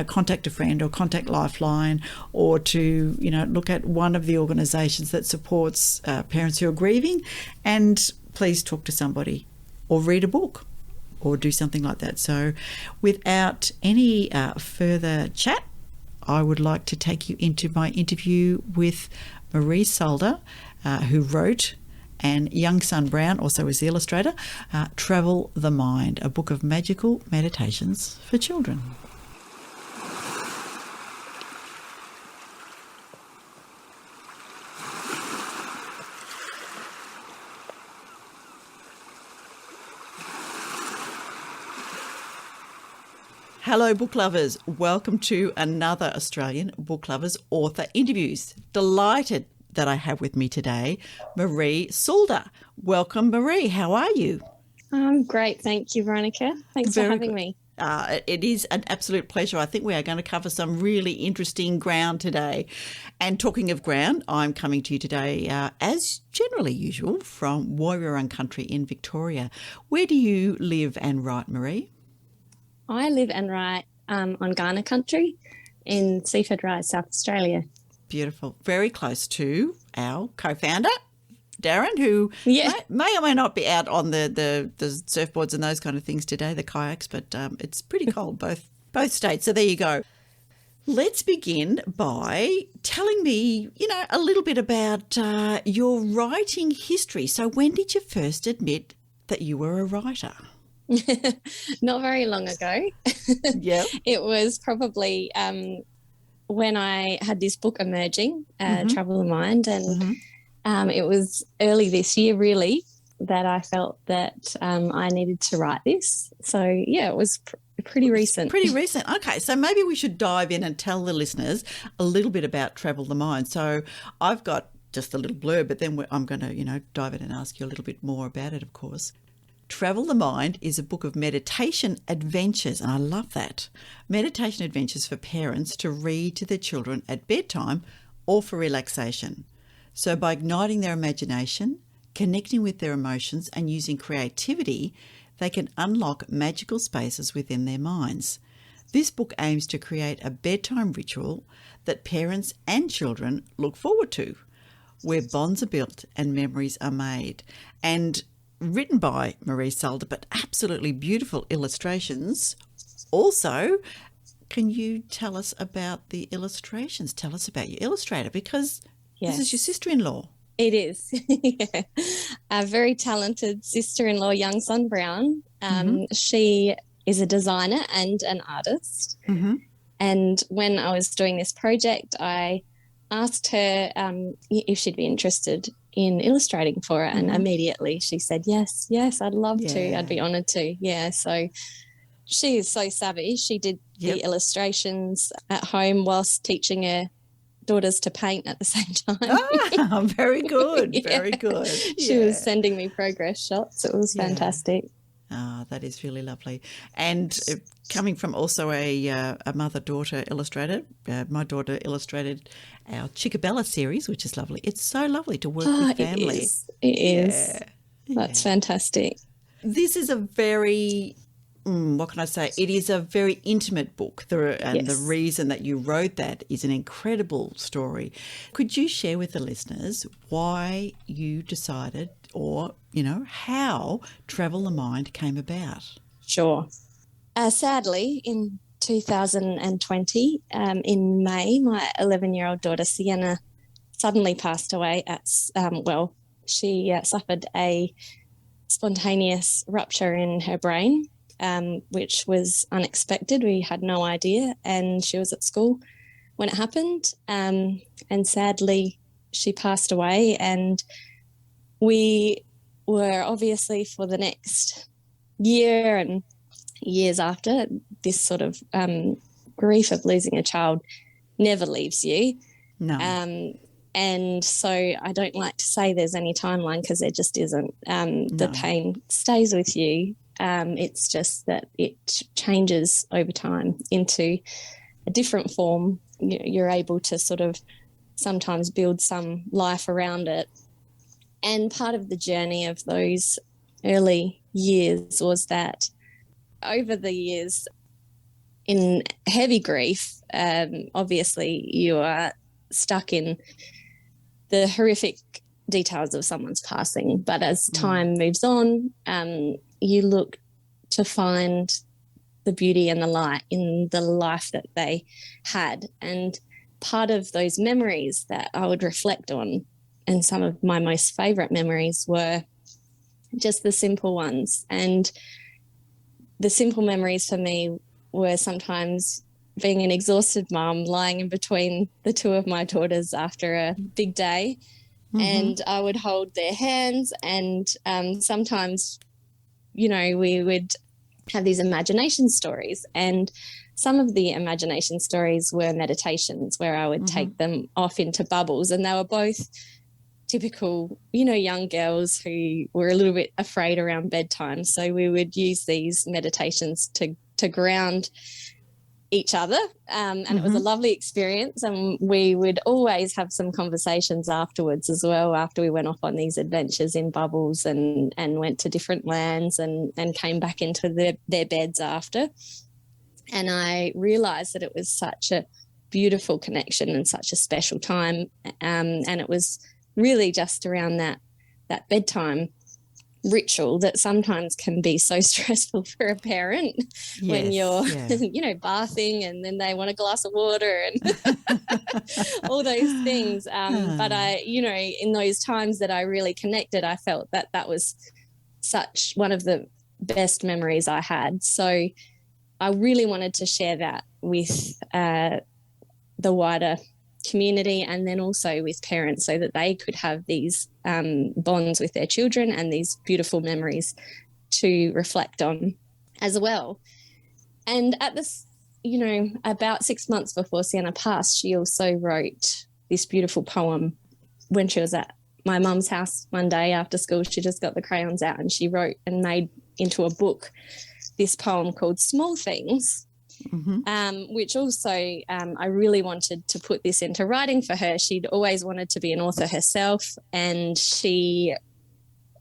contact a friend or contact Lifeline, or to look at one of the organisations that supports parents who are grieving, and please talk to somebody or read a book or do something like that. So without any further chat, I would like to take you into my interview with Marie Sulda, who wrote, and young son Brown also is the illustrator, Travel the Mind, a book of magical meditations for children. Hello, book lovers. Welcome to another Australian Book Lovers author interviews. Delighted that I have with me today Marie Sulda. Welcome, Marie. How are you? I'm great. Thank you, Veronica. Thanks for having me. It is an absolute pleasure. I think we are going to cover some really interesting ground today. And talking of ground, I'm coming to you today, as generally usual, from Woiwurrung Country in Victoria. Where do you live and write, Marie? I live and write on Kaurna country in Seaford Rise, South Australia. Beautiful. Very close to our co-founder, Darren, who may or may not be out on the surfboards and those kind of things today, the kayaks, but it's pretty cold, both states. So there you go. Let's begin by telling me, a little bit about your writing history. So when did you first admit that you were a writer? Not very long ago. Yeah. It was probably when I had this book emerging, Travel the Mind, and it was early this year really that I felt that I needed to write this. So it was pretty recent. Pretty recent. Okay, so maybe we should dive in and tell the listeners a little bit about Travel the Mind. So I've got just a little blurb, but then I'm going to dive in and ask you a little bit more about it, of course. Travel the Mind is a book of meditation adventures, and I love that. Meditation adventures for parents to read to their children at bedtime or for relaxation. So by igniting their imagination, connecting with their emotions and using creativity, they can unlock magical spaces within their minds. This book aims to create a bedtime ritual that parents and children look forward to, where bonds are built and memories are made. And written by Marie Sulda, but absolutely beautiful illustrations. Also, can you tell us about the illustrations? Tell us about your illustrator, because this is your sister-in-law. It is. Yeah. A very talented sister-in-law, young son Brown. She is a designer and an artist. And when I was doing this project, I asked her if she'd be interested in illustrating for it, and immediately she said yes, I'd love to, I'd be honoured to. So she is so savvy. She did the illustrations at home whilst teaching her daughters to paint at the same time. Very good. Very good. She was sending me progress shots. It was fantastic. Oh, that is really lovely. And coming from also a mother-daughter illustrator, my daughter illustrated our Chickabella series, which is lovely. It's so lovely to work with family. It is. That's fantastic. This is a very, what can I say? It is a very intimate book. The reason that you wrote that is an incredible story. Could you share with the listeners why you decided or, how Travel the Mind came about? Sure. Sadly, in 2020, in May, my 11-year-old daughter, Sienna, suddenly passed away she suffered a spontaneous rupture in her brain, which was unexpected. We had no idea, and she was at school when it happened. And sadly, she passed away, and we were obviously for the next year and years after, this sort of grief of losing a child never leaves you. No. And so I don't like to say there's any timeline, because there just isn't. No. The pain stays with you. It's just that it changes over time into a different form. You're able to sort of sometimes build some life around it. And part of the journey of those early years was that over the years, in heavy grief, obviously you are stuck in the horrific details of someone's passing. But as time moves on, you look to find the beauty and the light in the life that they had. And part of those memories that I would reflect on, and some of my most favourite memories, were just the simple ones. And the simple memories for me were sometimes being an exhausted mum, lying in between the two of my daughters after a big day, and I would hold their hands, and sometimes, we would have these imagination stories, and some of the imagination stories were meditations where I would take them off into bubbles, and they were both typical, young girls who were a little bit afraid around bedtime. So we would use these meditations to ground each other, and it was a lovely experience. And we would always have some conversations afterwards as well, after we went off on these adventures in bubbles and went to different lands and came back into their beds after. And I realised that it was such a beautiful connection and such a special time, and it was really just around that bedtime ritual that sometimes can be so stressful for a parent when you're bathing, and then they want a glass of water and all those things, but I in those times that I really connected, I felt that was such one of the best memories I had. So I really wanted to share that with the wider community, and then also with parents, so that they could have these bonds with their children and these beautiful memories to reflect on as well. And at this, about 6 months before Sienna passed, she also wrote this beautiful poem when she was at my mum's house one day after school. She just got the crayons out and she wrote and made into a book this poem called Small Things. Which also I really wanted to put this into writing for her. She'd always wanted to be an author herself, and she,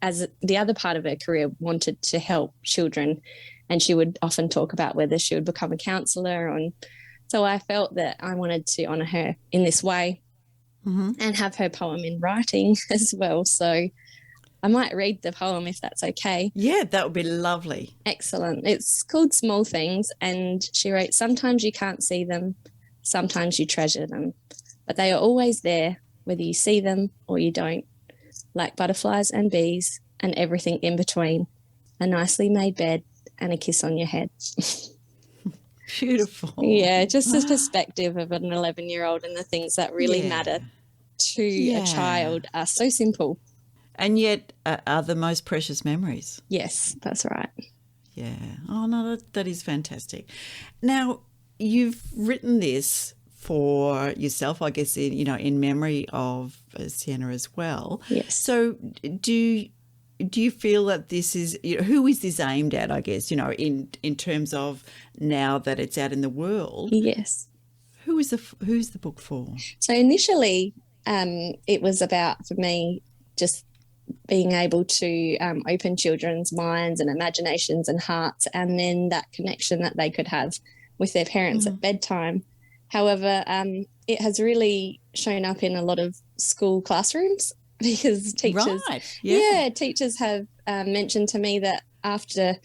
as the other part of her career, wanted to help children, and she would often talk about whether she would become a counsellor. And so I felt that I wanted to honour her in this way and have her poem in writing as well. So I might read the poem if that's okay. Yeah, that would be lovely. Excellent. It's called Small Things, and she wrote, "Sometimes you can't see them, sometimes you treasure them, but they are always there, whether you see them or you don't, like butterflies and bees and everything in between, a nicely made bed and a kiss on your head." Beautiful. Yeah, just the perspective of an 11-year-old and the things that really matter to a child are so simple. And yet are the most precious memories. Yes, that's right. Yeah. Oh, no, that is fantastic. Now, you've written this for yourself, I guess, in memory of Sienna as well. Yes. So do you feel that this is, who is this aimed at, I guess, in terms of now that it's out in the world? Yes. Who's the book for? So initially it was about, for me, just being able to open children's minds and imaginations and hearts, and then that connection that they could have with their parents at bedtime. However, it has really shown up in a lot of school classrooms, because teachers, teachers have mentioned to me that after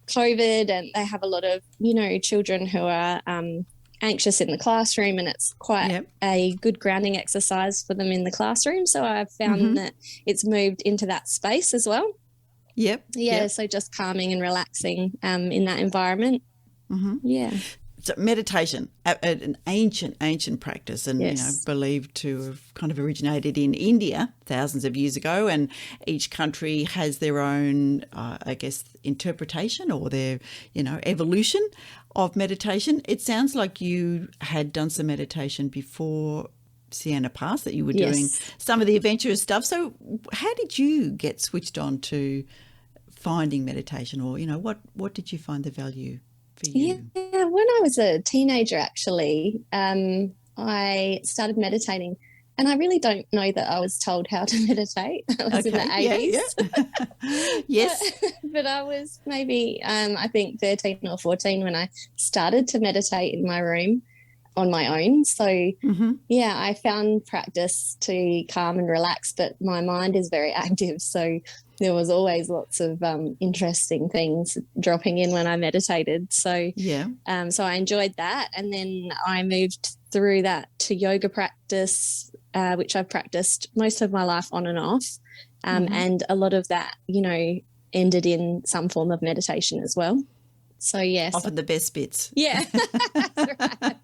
COVID, and they have a lot of, children who are anxious in the classroom, and it's quite a good grounding exercise for them in the classroom. So I've found that it's moved into that space as well. So just calming and relaxing in that environment. So meditation, an ancient practice, and believed to have kind of originated in India thousands of years ago, and each country has their own, interpretation or their, evolution of meditation. It sounds like you had done some meditation before Sienna passed, that you were doing some of the adventurous stuff. So how did you get switched on to finding meditation, or, what did you find the value for you? Yeah, when I was a teenager, actually, I started meditating, and I really don't know that I was told how to meditate. I was in the 80s. Yes. But I was maybe, I think 13 or 14 when I started to meditate in my room on my own. So, I found practice to calm and relax, but my mind is very active. So there was always lots of interesting things dropping in when I meditated. So, so I enjoyed that. And then I moved through that to yoga practice, which I've practiced most of my life on and off. And a lot of that, ended in some form of meditation as well. So, yes. Often the best bits. Yeah. That's right.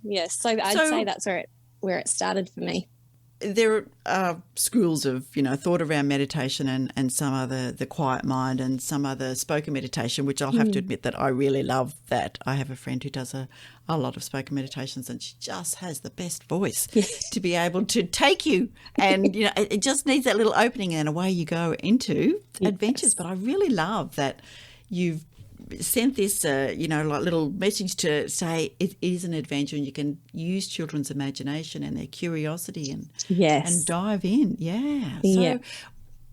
Yes. So I'd say that's where it started for me. There are schools of, thought around meditation, and some are the quiet mind, and some are the spoken meditation, which I'll have to admit that I really love that. I have a friend who does a lot of spoken meditations, and she just has the best voice to be able to take you. And, it just needs that little opening, and away you go into adventures. But I really love that you've sent this, like little message to say it is an adventure, and you can use children's imagination and their curiosity and dive in. So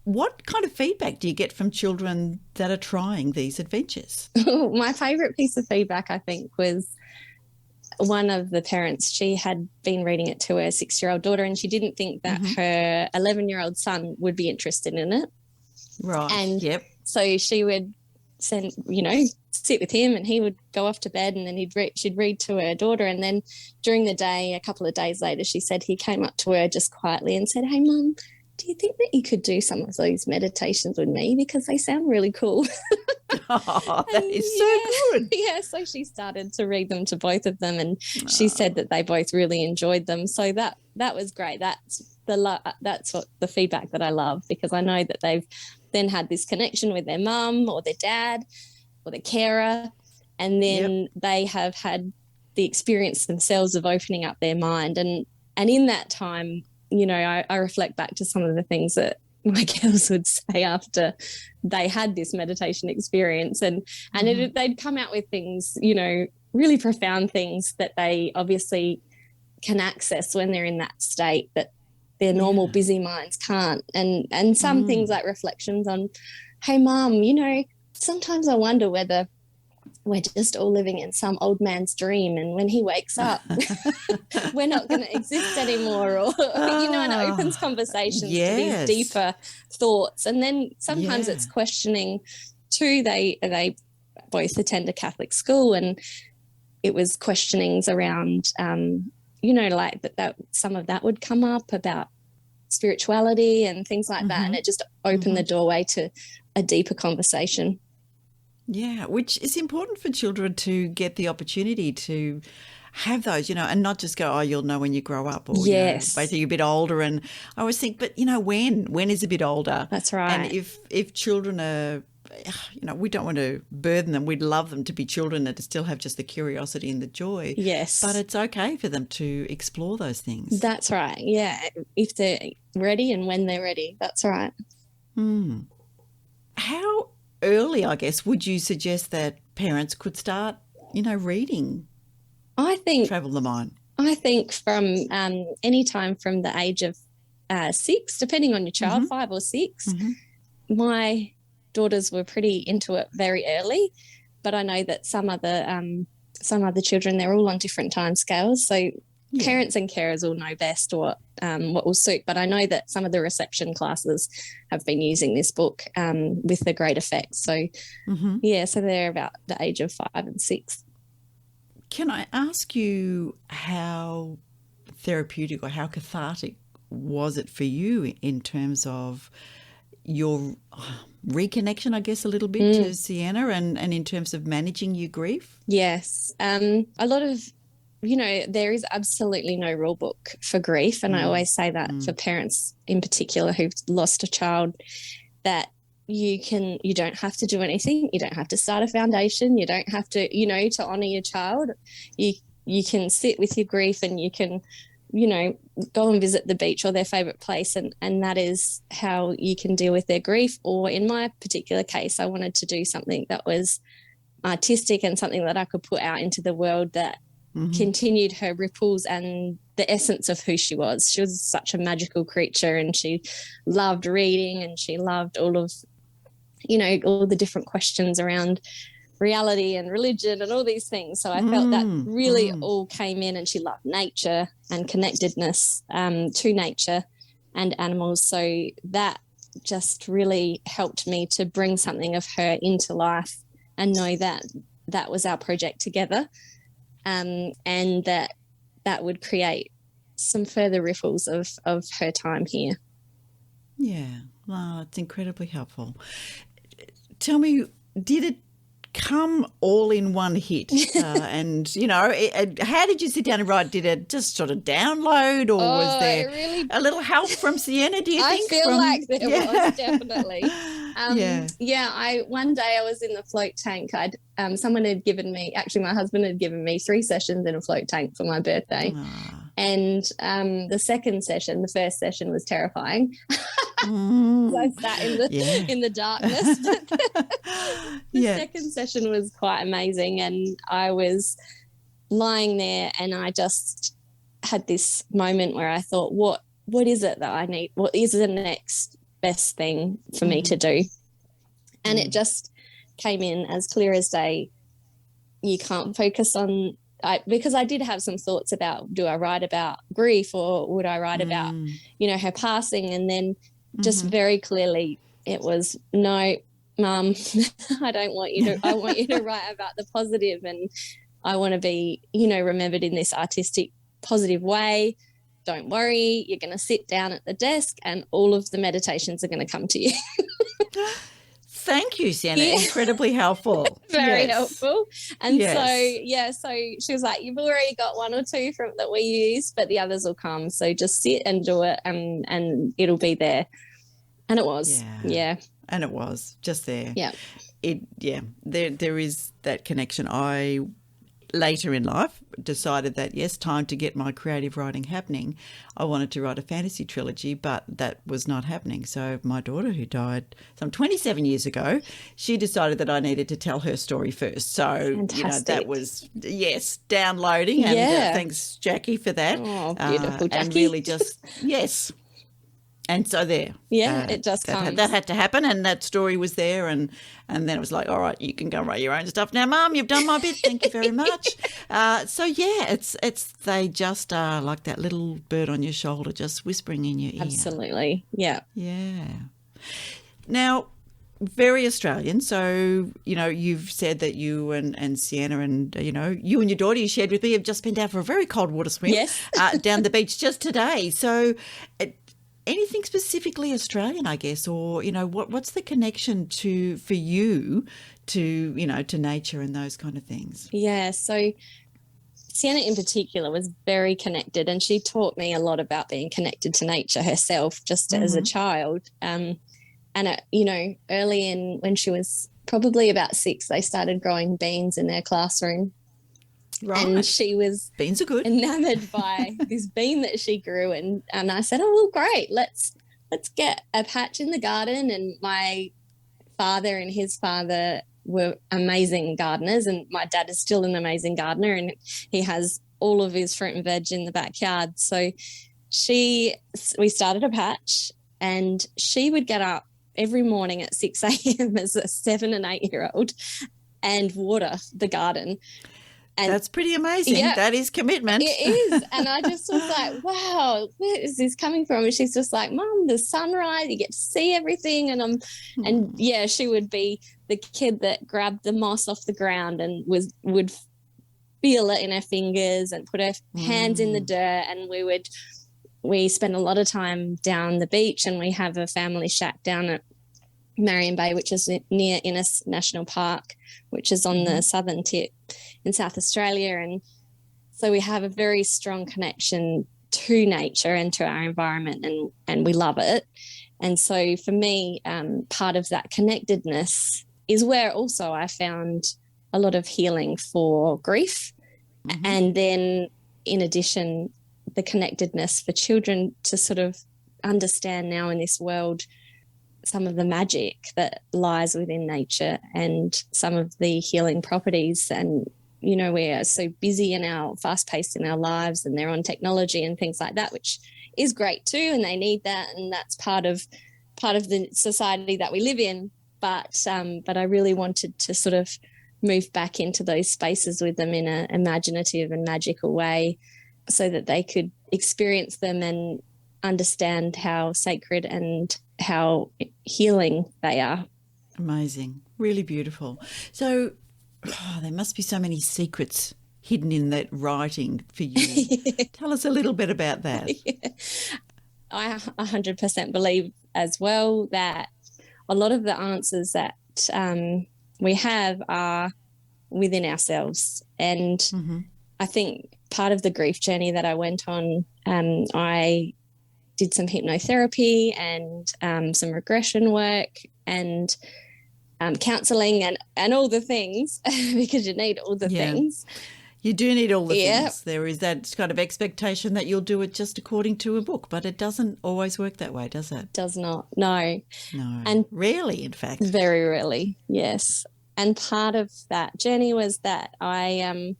what kind of feedback do you get from children that are trying these adventures? My favourite piece of feedback, I think, was one of the parents. She had been reading it to her 6-year-old daughter, and she didn't think that her 11-year-old son would be interested in it. Right. And so she would sit with him, and he would go off to bed, and then she'd read to her daughter. And then during the day, a couple of days later, she said he came up to her just quietly and said, "Hey, Mum, do you think that you could do some of those meditations with me? Because they sound really cool." Oh, that is so good. Yeah, so she started to read them to both of them, and she said that they both really enjoyed them. So that was great. That's what the feedback that I love, because I know that they've then had this connection with their mum or their dad or their carer, and then they have had the experience themselves of opening up their mind. And in that time, I reflect back to some of the things that my girls would say after they had this meditation experience, and they'd come out with things, really profound things that they obviously can access when they're in that state that their normal busy minds can't. And some things like reflections on, "Hey, Mum, sometimes I wonder whether we're just all living in some old man's dream, and when he wakes up, we're not going to exist anymore," or, and it opens conversations to these deeper thoughts. And then sometimes it's questioning too. They both attend a Catholic school, and it was questionings around, like that some of that would come up about spirituality and things like that. And it just opened the doorway to a deeper conversation. Yeah, which is important for children to get the opportunity to have those, and not just go, "Oh, you'll know when you grow up," or basically a bit older. And I always think, but when is a bit older? That's right. And if children are, we don't want to burden them. We'd love them to be children that still have just the curiosity and the joy. Yes. But it's okay for them to explore those things. That's right. Yeah. If they're ready and when they're ready. That's right. How early, I guess, would you suggest that parents could start, reading? I think Travel the Mind. I think from any time from the age of 6, depending on your child, 5 or 6. My daughters were pretty into it very early, but I know that some other children, they're all on different time scales. So parents and carers will know best what will suit. But I know that some of the reception classes have been using this book with a great effect. So, so they're about the age of 5 and 6. Can I ask you how therapeutic or how cathartic was it for you in terms of your reconnection, I guess, a little bit to Sienna and in terms of managing your grief? Yes. A lot of, there is absolutely no rule book for grief. And I always say that for parents in particular who've lost a child, that you don't have to do anything. You don't have to start a foundation. You don't have to, to honour your child. You can sit with your grief and you can, go and visit the beach or their favourite place, and that is how you can deal with their grief. Or in my particular case, I wanted to do something that was artistic and something that I could put out into the world that continued her ripples and the essence of who she was. She was such a magical creature, and she loved reading, and she loved all of, all the different questions around reality and religion and all these things. So I felt that really all came in, and she loved nature and connectedness to nature and animals. So that just really helped me to bring something of her into life and know that that was our project together, and that would create some further ripples of her time here. Yeah, wow, it's incredibly helpful. Tell me, did it come all in one hit? And, how did you sit down and write? Did it just sort of download, or was there a little help from Sienna, do you think? I feel like there was, definitely. One day I was in the float tank. Someone had given me, actually my husband had given me 3 sessions in a float tank for my birthday. And the first session was terrifying. I sat in the darkness. The second session was quite amazing, and I was lying there and I just had this moment where I thought, what is it that I need? What is the next best thing for me to do? And it just came in as clear as day. You can't focus on, because I did have some thoughts about, do I write about grief or would I write about, her passing? And then just very clearly it was, no, Mum, I want you to write about the positive, and I want to be, remembered in this artistic, positive way. Don't worry, you're going to sit down at the desk and all of the meditations are going to come to you. Thank you, Sienna. Yeah. Incredibly helpful. Very helpful. And so she was like, you've already got 1 or 2 that we use, but the others will come. So just sit and do it, and it'll be there. And it was. Yeah. And it was just there. Yeah. There is that connection. I later in life decided that, yes, time to get my creative writing happening. I wanted to write a fantasy trilogy, but that was not happening. So my daughter, who died some 27 years ago, she decided that I needed to tell her story first. So, that was, downloading. And thanks, Jackie, for that. Oh, beautiful, Jackie. And really just, yes. And so there. Yeah, it just comes. That had to happen, and that story was there, and then it was like, all right, you can go and write your own stuff now, Mum. You've done my bit. Thank you very much. It's they just are like that little bird on your shoulder, just whispering in your ear. Absolutely. Yeah. Yeah. Now, very Australian. So, you've said that you and Sienna and, you and your daughter, you shared with me, have just been down for a very cold water swim. Yes. Down the beach just today. So anything specifically Australian, I guess, or, what's the connection for you to nature and those kind of things? Yeah, so Sienna in particular was very connected, and she taught me a lot about being connected to nature herself just as a child. And, early when she was probably about 6, they started growing beans in their classroom. Right. And she was beans are good. Enamored by this bean that she grew, and I said, oh, well, great, let's get a patch in the garden. And my father and his father were amazing gardeners, and my dad is still an amazing gardener, and he has all of his fruit and veg in the backyard. So we started a patch, and she would get up every morning at 6 a.m. as a 7 and 8 year old and water the garden. And that's pretty amazing. Yeah, that is commitment. it is. And I just was like, wow, where is this coming from? And she's just like, Mum, the sunrise, you get to see everything. And she would be the kid that grabbed the moss off the ground and would feel it in her fingers and put her hands in the dirt. And we spend a lot of time down the beach, and we have a family shack down at Marion Bay, which is near Innes National Park, which is on the southern tip in South Australia. And so we have a very strong connection to nature and to our environment, and we love it. And so for me, part of that connectedness is where also I found a lot of healing for grief. And then in addition, the connectedness for children to sort of understand now in this world some of the magic that lies within nature and some of the healing properties. And, you know, we are so busy and fast-paced in our lives, and they're on technology and things like that, which is great too, and they need that, and that's part of the society that we live in. But I really wanted to sort of move back into those spaces with them in an imaginative and magical way, so that they could experience them and understand how sacred and how healing they are. Amazing. Really beautiful. So there must be so many secrets hidden in that writing for you. Tell us a little bit about that. I 100% believe as well that a lot of the answers that we have are within ourselves. And I think part of the grief journey that I went on, I did some hypnotherapy and some regression work and counselling and all the things, because you need all the things. You do need all the things. There is that kind of expectation that you'll do it just according to a book, but it doesn't always work that way, does it? Does not, no. No, and rarely, in fact. Very rarely, yes. And part of that journey was that I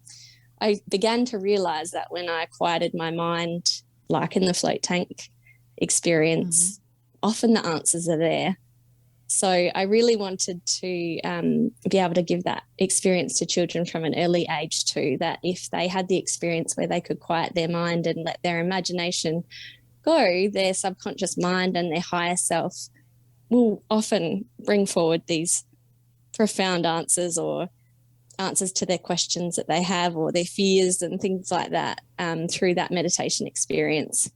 began to realise that when I quieted my mind, like in the float tank experience, often the answers are there. So I really wanted to be able to give that experience to children from an early age too, that if they had the experience where they could quiet their mind and let their imagination go, their subconscious mind and their higher self will often bring forward these profound answers or answers to their questions that they have or their fears and things like that through that meditation experience.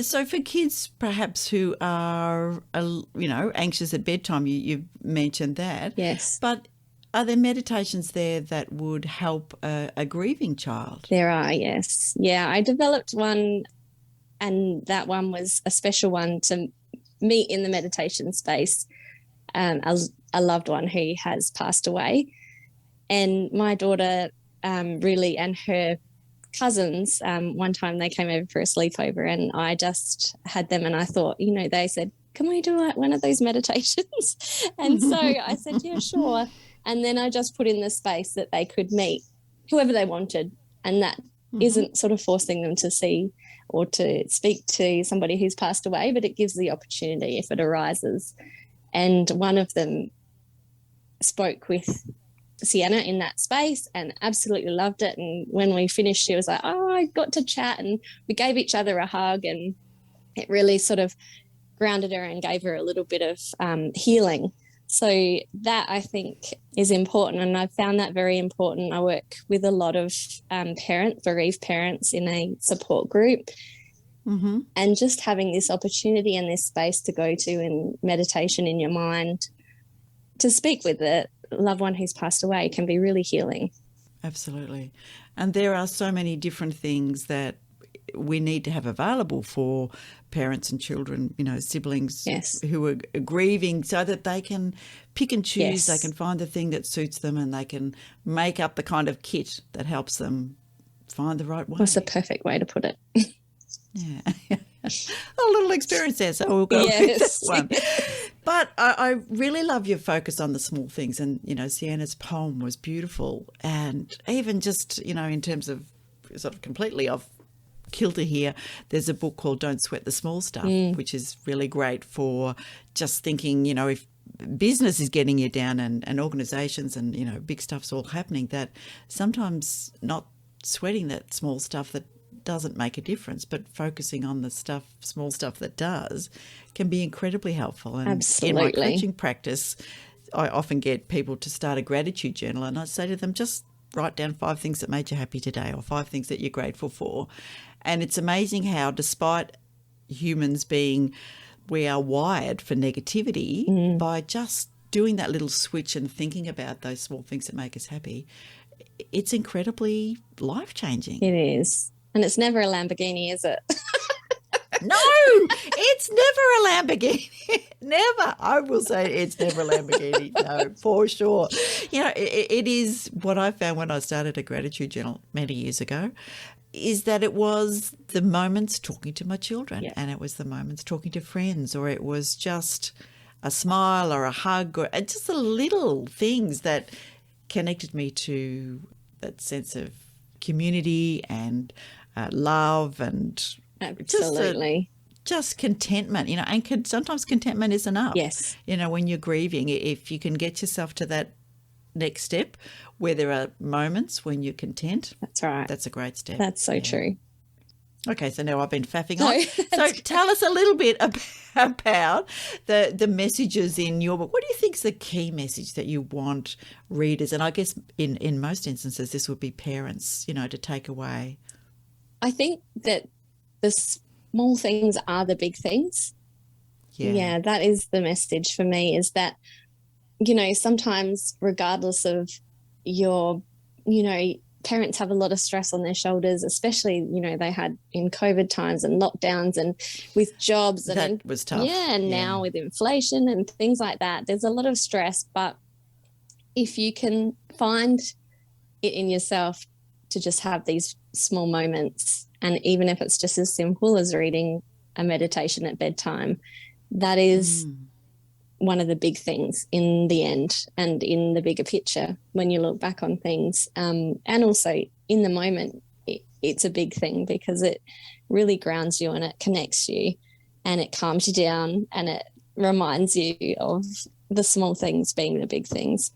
So for kids perhaps who are, anxious at bedtime, you've mentioned that. Yes. But are there meditations there that would help a grieving child? There are, yes. Yeah, I developed one, and that one was a special one to meet in the meditation space. A loved one who has passed away. And my daughter really, and her cousins, one time they came over for a sleepover, and I just had them, and I thought, they said, can we do one of those meditations? And so I said, yeah, sure. And then I just put in the space that they could meet whoever they wanted, and that isn't sort of forcing them to see or to speak to somebody who's passed away, but it gives the opportunity if it arises. And one of them spoke with Sienna in that space and absolutely loved it. And when we finished, she was like, oh, I got to chat, and we gave each other a hug, and it really sort of grounded her and gave her a little bit of healing. So that, I think, is important, and I've found that very important. I work with a lot of bereaved parents in a support group, and just having this opportunity and this space to go to in meditation in your mind to speak with the loved one who's passed away can be really healing. Absolutely. And there are so many different things that we need to have available for parents and children, siblings who are grieving, so that they can pick and choose, they can find the thing that suits them, and they can make up the kind of kit that helps them find the right way. That's a perfect way to put it. Yeah. A little experience there, so we'll go with this one. But I really love your focus on the small things, and, Sienna's poem was beautiful, and even just, in terms of sort of completely off kilter here, there's a book called Don't Sweat the Small Stuff, which is really great for just thinking, if business is getting you down and organisations and, you know, big stuff's all happening, that sometimes not sweating that small stuff that doesn't make a difference, but focusing on the small stuff that does, can be incredibly helpful. And Absolutely. in my coaching practice, I often get people to start a gratitude journal, and I say to them, just write down 5 things that made you happy today, or 5 things that you're grateful for. And it's amazing how, despite humans being, we are wired for negativity, by just doing that little switch and thinking about those small things that make us happy, it's incredibly life-changing. It is. And it's never a Lamborghini, is it? No, it's never a Lamborghini. Never. I will say it's never a Lamborghini. No, for sure. You know, it is what I found when I started a gratitude journal many years ago, is that it was the moments talking to my children, and it was the moments talking to friends, or it was just a smile or a hug, or just the little things that connected me to that sense of community and love and Absolutely. just contentment, you know, and sometimes contentment is enough. Yes. You know, when you're grieving, if you can get yourself to that next step where there are moments when you're content. That's right. That's a great step. That's so true. Okay, so now I've been faffing No, on. So tell us a little bit about the messages in your book. What do you think is the key message that you want readers, and I guess in most instances this would be parents, you know, to take away? I think that the small things are the big things. Yeah, that is the message for me, is that, you know, sometimes regardless of your, you know, parents have a lot of stress on their shoulders, especially, you know, they had in COVID times and lockdowns and with jobs. That was tough. Yeah, and now with inflation and things like that, there's a lot of stress. But if you can find it in yourself to just have these small moments, and even if it's just as simple as reading a meditation at bedtime, that is one of the big things in the end and in the bigger picture when you look back on things. And also in the moment, it's a big thing because it really grounds you and it connects you and it calms you down and it reminds you of the small things being the big things.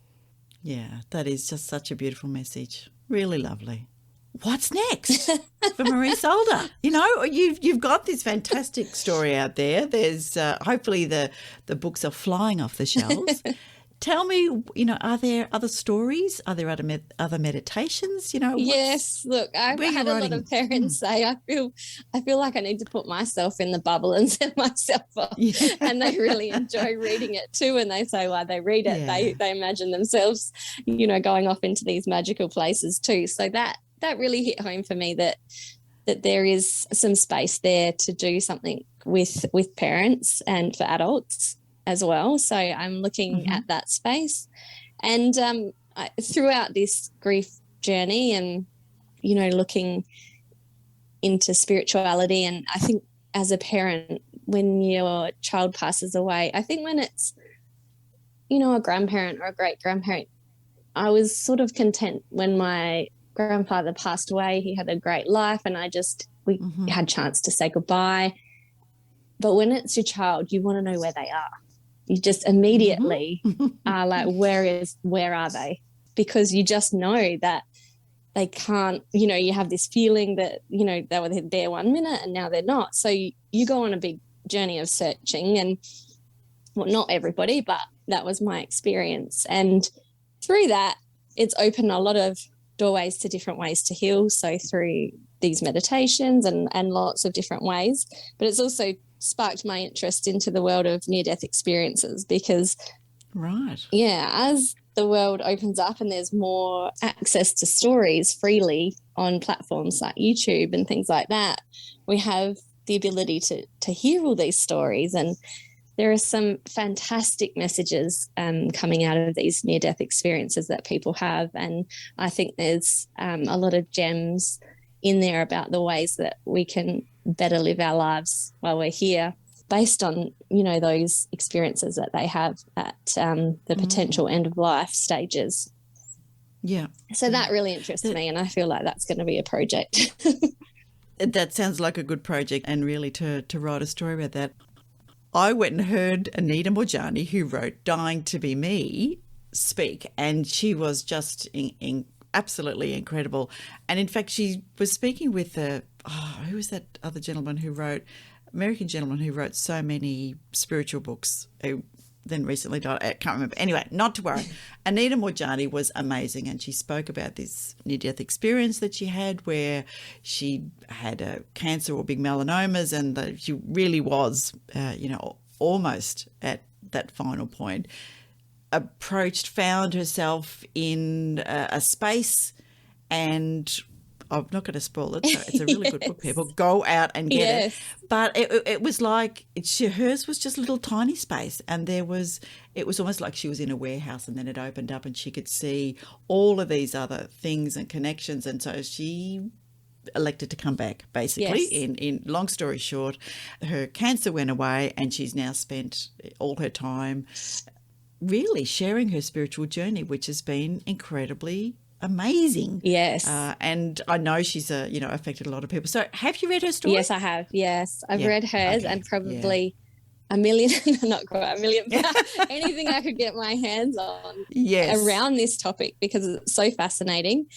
Yeah, that is just such a beautiful message. Really lovely. What's next for Marie Sulda? You know, you've got this fantastic story out there. There's hopefully the books are flying off the shelves. Tell me, you know, are there other stories? Are there other meditations? You know, yes. Look, I've had a lot of parents say, I feel like I need to put myself in the bubble and set myself off. Yeah. And they really enjoy reading it too. And they say while they read it, they imagine themselves, you know, going off into these magical places too. So that really hit home for me, that there is some space there to do something with parents and for adults as well. So I'm looking at that space. And throughout this grief journey and, you know, looking into spirituality, and I think as a parent, when your child passes away, I think when it's, you know, a grandparent or a great-grandparent, I was sort of content when my grandfather passed away. He had a great life and we had a chance to say goodbye. But when it's your child, you want to know where they are. You just immediately are like, where are they? Because you just know that they can't, you know, you have this feeling that, you know, they were there 1 minute and now they're not. So you go on a big journey of searching, and well, not everybody, but that was my experience. And through that, it's opened a lot of doorways to different ways to heal. So through these meditations and lots of different ways, but it's also sparked my interest into the world of near-death experiences because, as the world opens up and there's more access to stories freely on platforms like YouTube and things like that, we have the ability to hear all these stories. And there are some fantastic messages coming out of these near-death experiences that people have. And I think there's a lot of gems in there about the ways that we can better live our lives while we're here based on, you know, those experiences that they have at the potential end of life stages. Yeah. So that really interests me, and I feel like that's going to be a project. That sounds like a good project, and really to write a story about that. I went and heard Anita Morjani, who wrote Dying to Be Me, speak, and she was just absolutely incredible. And in fact, she was speaking with who was that other gentleman who wrote, American gentleman who wrote so many spiritual books, who then recently died. I can't remember. Anyway, not to worry. Anita Morjani was amazing, and she spoke about this near-death experience that she had where she had a cancer or big melanomas, and that she really was, almost at that final point. Found herself in a space, and I'm not going to spoil it, so it's a really good book, people. Go out and get it. But it was like, hers was just a little tiny space, and it was almost like she was in a warehouse, and then it opened up and she could see all of these other things and connections, and so she elected to come back, basically. Yes. In long story short, her cancer went away, and she's now spent all her time really sharing her spiritual journey, which has been incredibly amazing. Yes. And I know she's affected a lot of people. So have you read her story? Yes, I have. Yes. I've read hers, and probably a million, not quite a million, but anything I could get my hands on around this topic, because it's so fascinating.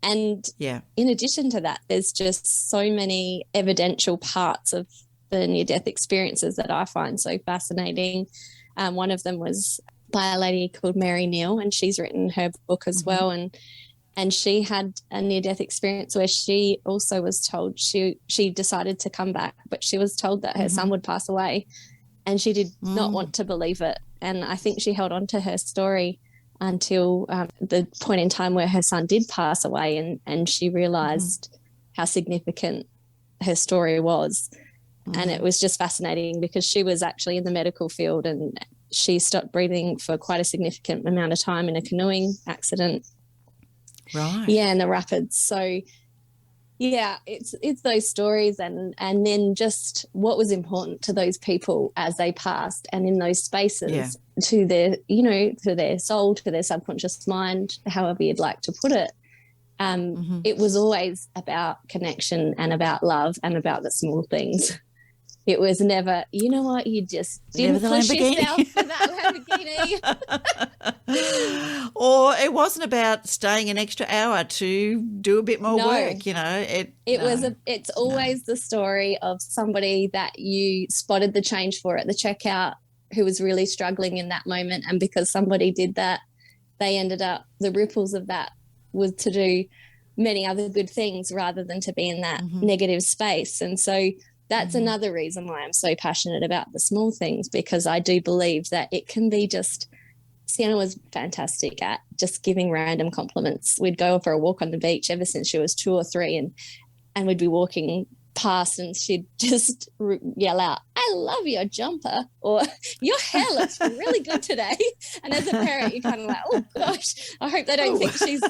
And in addition to that, there's just so many evidential parts of the near-death experiences that I find so fascinating. One of them was by a lady called Mary Neal, and she's written her book as well. And she had a near-death experience where she also was told she decided to come back, but she was told that her son would pass away, and she did not want to believe it. And I think she held on to her story until the point in time where her son did pass away, and she realised how significant her story was. And it was just fascinating, because she was actually in the medical field, and she stopped breathing for quite a significant amount of time in a canoeing accident. Right. Yeah, in the rapids. So, yeah, it's those stories, and then just what was important to those people as they passed, and in those spaces to their, to their soul, to their subconscious mind, however you'd like to put it. It was always about connection and about love and about the small things. It was never, you know what, you just didn't push yourself for that Lamborghini. Or it wasn't about staying an extra hour to do a bit more work, It's always the story of somebody that you spotted the change for at the checkout, who was really struggling in that moment. And because somebody did that, they ended up, the ripples of that was to do many other good things rather than to be in that negative space. And so that's another reason why I'm so passionate about the small things, because I do believe that it can be just, Sienna was fantastic at just giving random compliments. We'd go for a walk on the beach ever since she was 2 or 3, and we'd be walking past, and she'd just yell out, "I love your jumper," or "Your hair looks really good today." And as a parent, you're kind of like, oh gosh, I hope they don't think she's,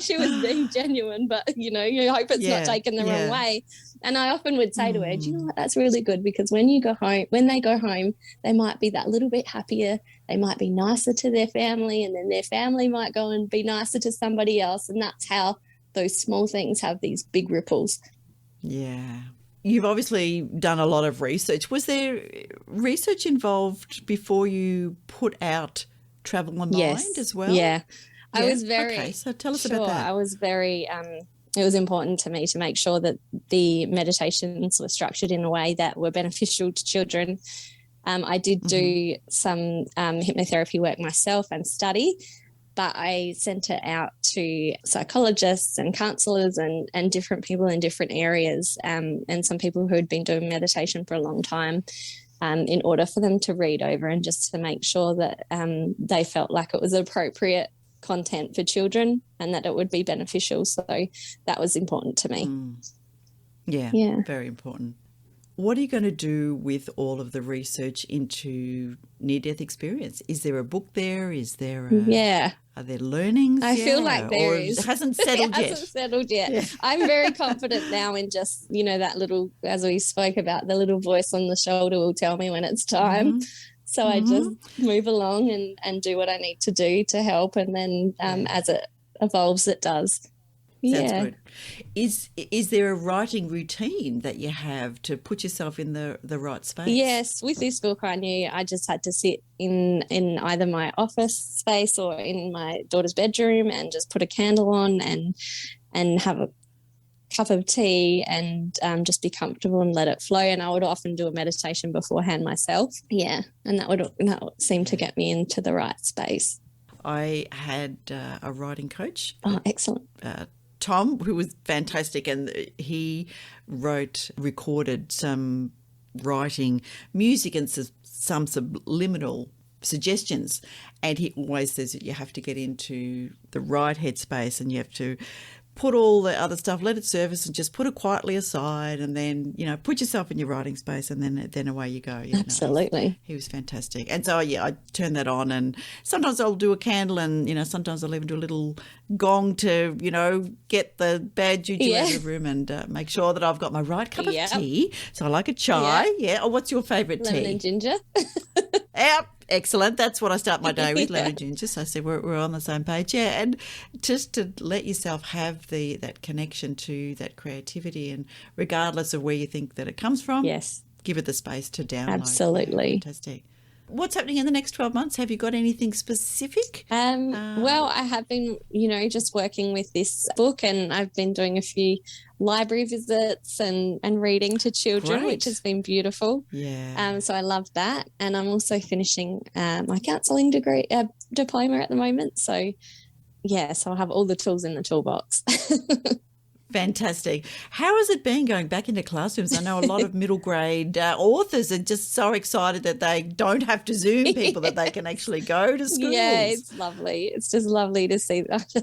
she was being genuine, but you hope it's not taken the wrong way. And I often would say to her, "Do you know what? That's really good, because when they go home, they might be that little bit happier. They might be nicer to their family, and then their family might go and be nicer to somebody else. And that's how those small things have these big ripples." Yeah. You've obviously done a lot of research. Was there research involved before you put out Travel the Mind as well? Yeah. I was very... Okay, so tell us about that. I was very... it was important to me to make sure that the meditations were structured in a way that were beneficial to children. I did do some hypnotherapy work myself and study, but I sent it out to psychologists and counsellors and different people in different areas, and some people who had been doing meditation for a long time, in order for them to read over and just to make sure that they felt like it was appropriate content for children and that it would be beneficial. So that was important to me. Yeah, very important. What are you going to do with all of the research into near-death experience? Is there a book there? Is there are there learnings? I feel like there is. It hasn't settled yet. It hasn't settled yet. Yeah. I'm very confident now in just, that little, as we spoke about, the little voice on the shoulder will tell me when it's time. So I just move along and do what I need to do to help, and then as it evolves, it does. Sounds good. Is there a writing routine that you have to put yourself in the right space? Yes, with this book, I knew I just had to sit in either my office space or in my daughter's bedroom and just put a candle on and have a cup of tea and just be comfortable and let it flow. And I would often do a meditation beforehand myself. Yeah, and that would seem to get me into the right space. I had a writing coach. Oh, excellent. Tom, who was fantastic, and he recorded some writing music and some subliminal suggestions, and he always says that you have to get into the right headspace and you have to put all the other stuff, let it surface and just put it quietly aside, and then, put yourself in your writing space, and then away you go. Absolutely. He was fantastic. And so, I turn that on, and sometimes I'll do a candle, and, sometimes I'll even do a little gong to, get the bad juju out of the room and make sure that I've got my right cup of tea. So I like a chai. Yeah. Oh, what's your favourite tea? Lemon and ginger. Yep. Excellent. That's what I start my day with, lemon and ginger. So I said we're on the same page. Yeah, and just to let yourself have that connection to that creativity, and regardless of where you think that it comes from, yes, give it the space to download. Absolutely. Yeah, fantastic. What's happening in the next 12 months? Have you got anything specific? Well, I have been, just working with this book, and I've been doing a few library visits and reading to children, Great. which has been beautiful. Yeah. So I love that. And I'm also finishing my counselling degree diploma at the moment. So, so I'll have all the tools in the toolbox. Fantastic. How has it been going back into classrooms? I know a lot of middle grade authors are just so excited that they don't have to Zoom people, that they can actually go to schools. Yeah, it's lovely. It's just lovely to see that.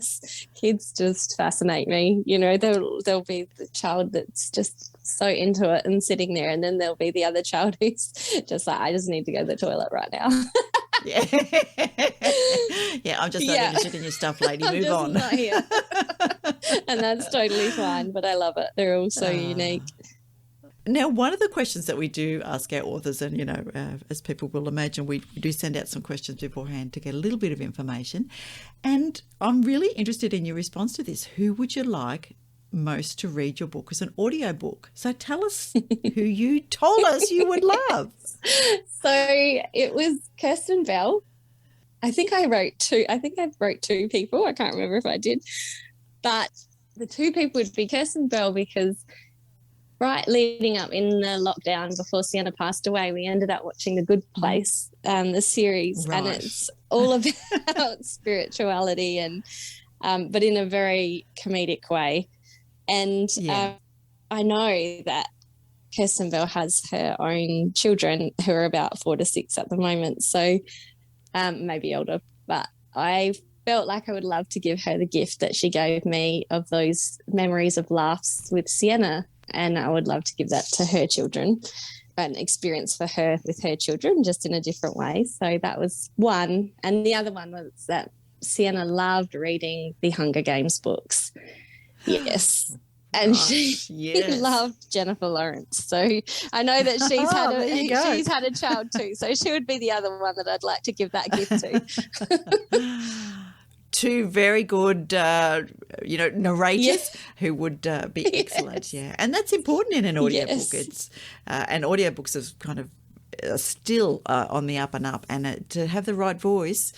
Kids just fascinate me. There'll be the child that's just so into it and sitting there, and then there'll be the other child who's just like, I just need to go to the toilet right now. Yeah. Yeah, I'm just not interested in your stuff, lady. Move on. Not here. And that's totally fine, but I love it. They're all so unique. Now, one of the questions that we do ask our authors, and, as people will imagine, we do send out some questions beforehand to get a little bit of information. And I'm really interested in your response to this. Who would you like most to read your book as an audio book? So tell us who you told us you would love. So it was Kirsten Bell. I think I wrote two people. I can't remember if I did. But the two people would be Kirsten Bell, because right leading up in the lockdown before Sienna passed away, we ended up watching The Good Place, the series, right. and it's all about spirituality and but in a very comedic way. And I know that Kirsten Bell has her own children who are about 4 to 6 at the moment, so maybe older, but I felt like I would love to give her the gift that she gave me of those memories of laughs with Sienna, and I would love to give that to her children, an experience for her with her children, just in a different way. So that was one. And the other one was that Sienna loved reading the Hunger Games books. Yes. And she loved Jennifer Lawrence. So I know that she's had a child too. So she would be the other one that I'd like to give that gift to. Two very good, narrators who would be excellent. Yeah, and that's important in an audiobook. It's and audiobooks is kind of still on the up and up, and to have the right voice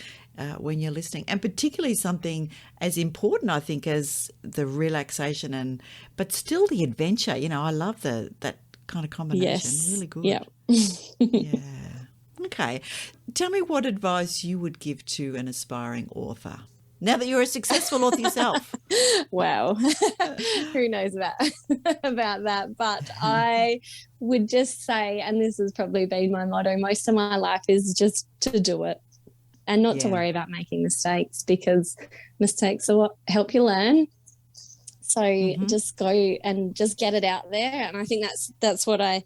when you're listening, and particularly something as important, I think, as the relaxation but still the adventure. I love that kind of combination. Yes. Really good. Yeah. Yeah. Okay. Tell me what advice you would give to an aspiring author now that you're a successful author yourself. Wow. Who knows about that? But I would just say, and this has probably been my motto most of my life, is just to do it and not to worry about making mistakes, because mistakes are what help you learn. So just go and just get it out there. And I think that's what I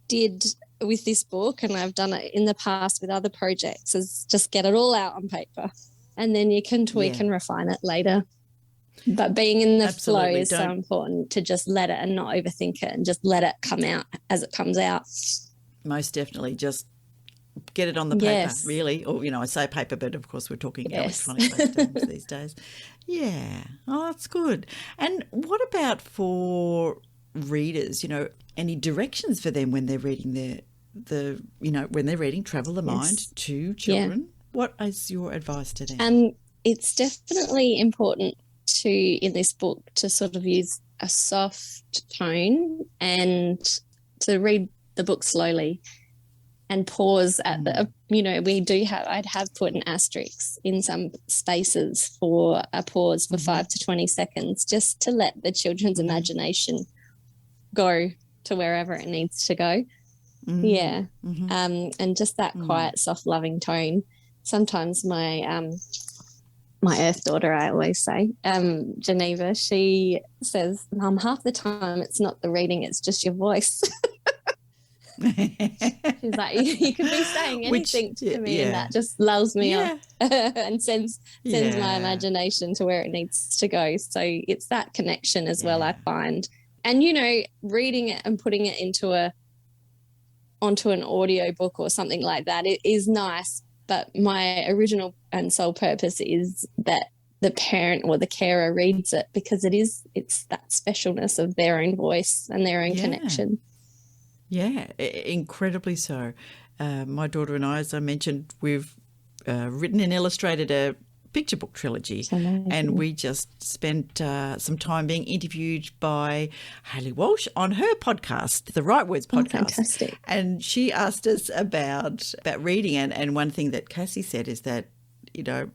did with this book, and I've done it in the past with other projects, is just get it all out on paper, and then you can tweak and refine it later. But being in the flow is so important, to just let it and not overthink it and just let it come out as it comes out. Most definitely. Just get it on the paper, really. Or, I say paper, but of course we're talking electronic things these days. Yeah. Oh, that's good. And what about for readers, any directions for them when they're reading when they're reading Travel the Mind to children? What is your advice to them? It's definitely important in this book to sort of use a soft tone and to read the book slowly and pause at I'd have put an asterisk in some spaces for a pause for 5 to 20 seconds, just to let the children's imagination go to wherever it needs to go. Yeah. And just that quiet, soft, loving tone. Sometimes my earth daughter, I always say, Geneva, she says, Mum, half the time it's not the reading, it's just your voice. She's like, you could be saying anything to me and that just lulls me up and sends my imagination to where it needs to go. So it's that connection as well, I find. And, reading it and putting it onto an audio book or something like that, it is nice. But my original and sole purpose is that the parent or the carer reads it, because it's that specialness of their own voice and their own connection. Yeah, incredibly so. My daughter and I, as I mentioned, we've written and illustrated a picture book trilogy, and we just spent some time being interviewed by Hayley Walsh on her podcast, the Right Words podcast. Fantastic. And she asked us about reading, and one thing that Cassie said is that,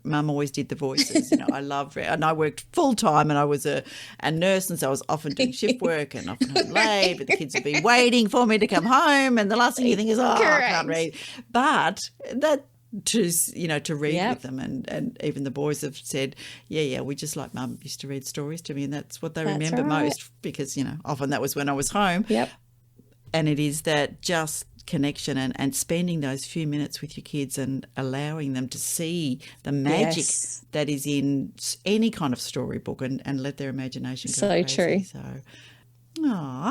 Mum always did the voices. I love it. And I worked full time, and I was a nurse, and so I was often doing shift work and often home late, but the kids would be waiting for me to come home, and the last thing you think is, I can't read. But that to read with them, and even the boys have said, we just like Mum used to read stories to me, and that's what they remember most, because often that was when I was home. And it is that just connection and spending those few minutes with your kids and allowing them to see the magic that is in any kind of storybook and let their imagination go crazy. True. So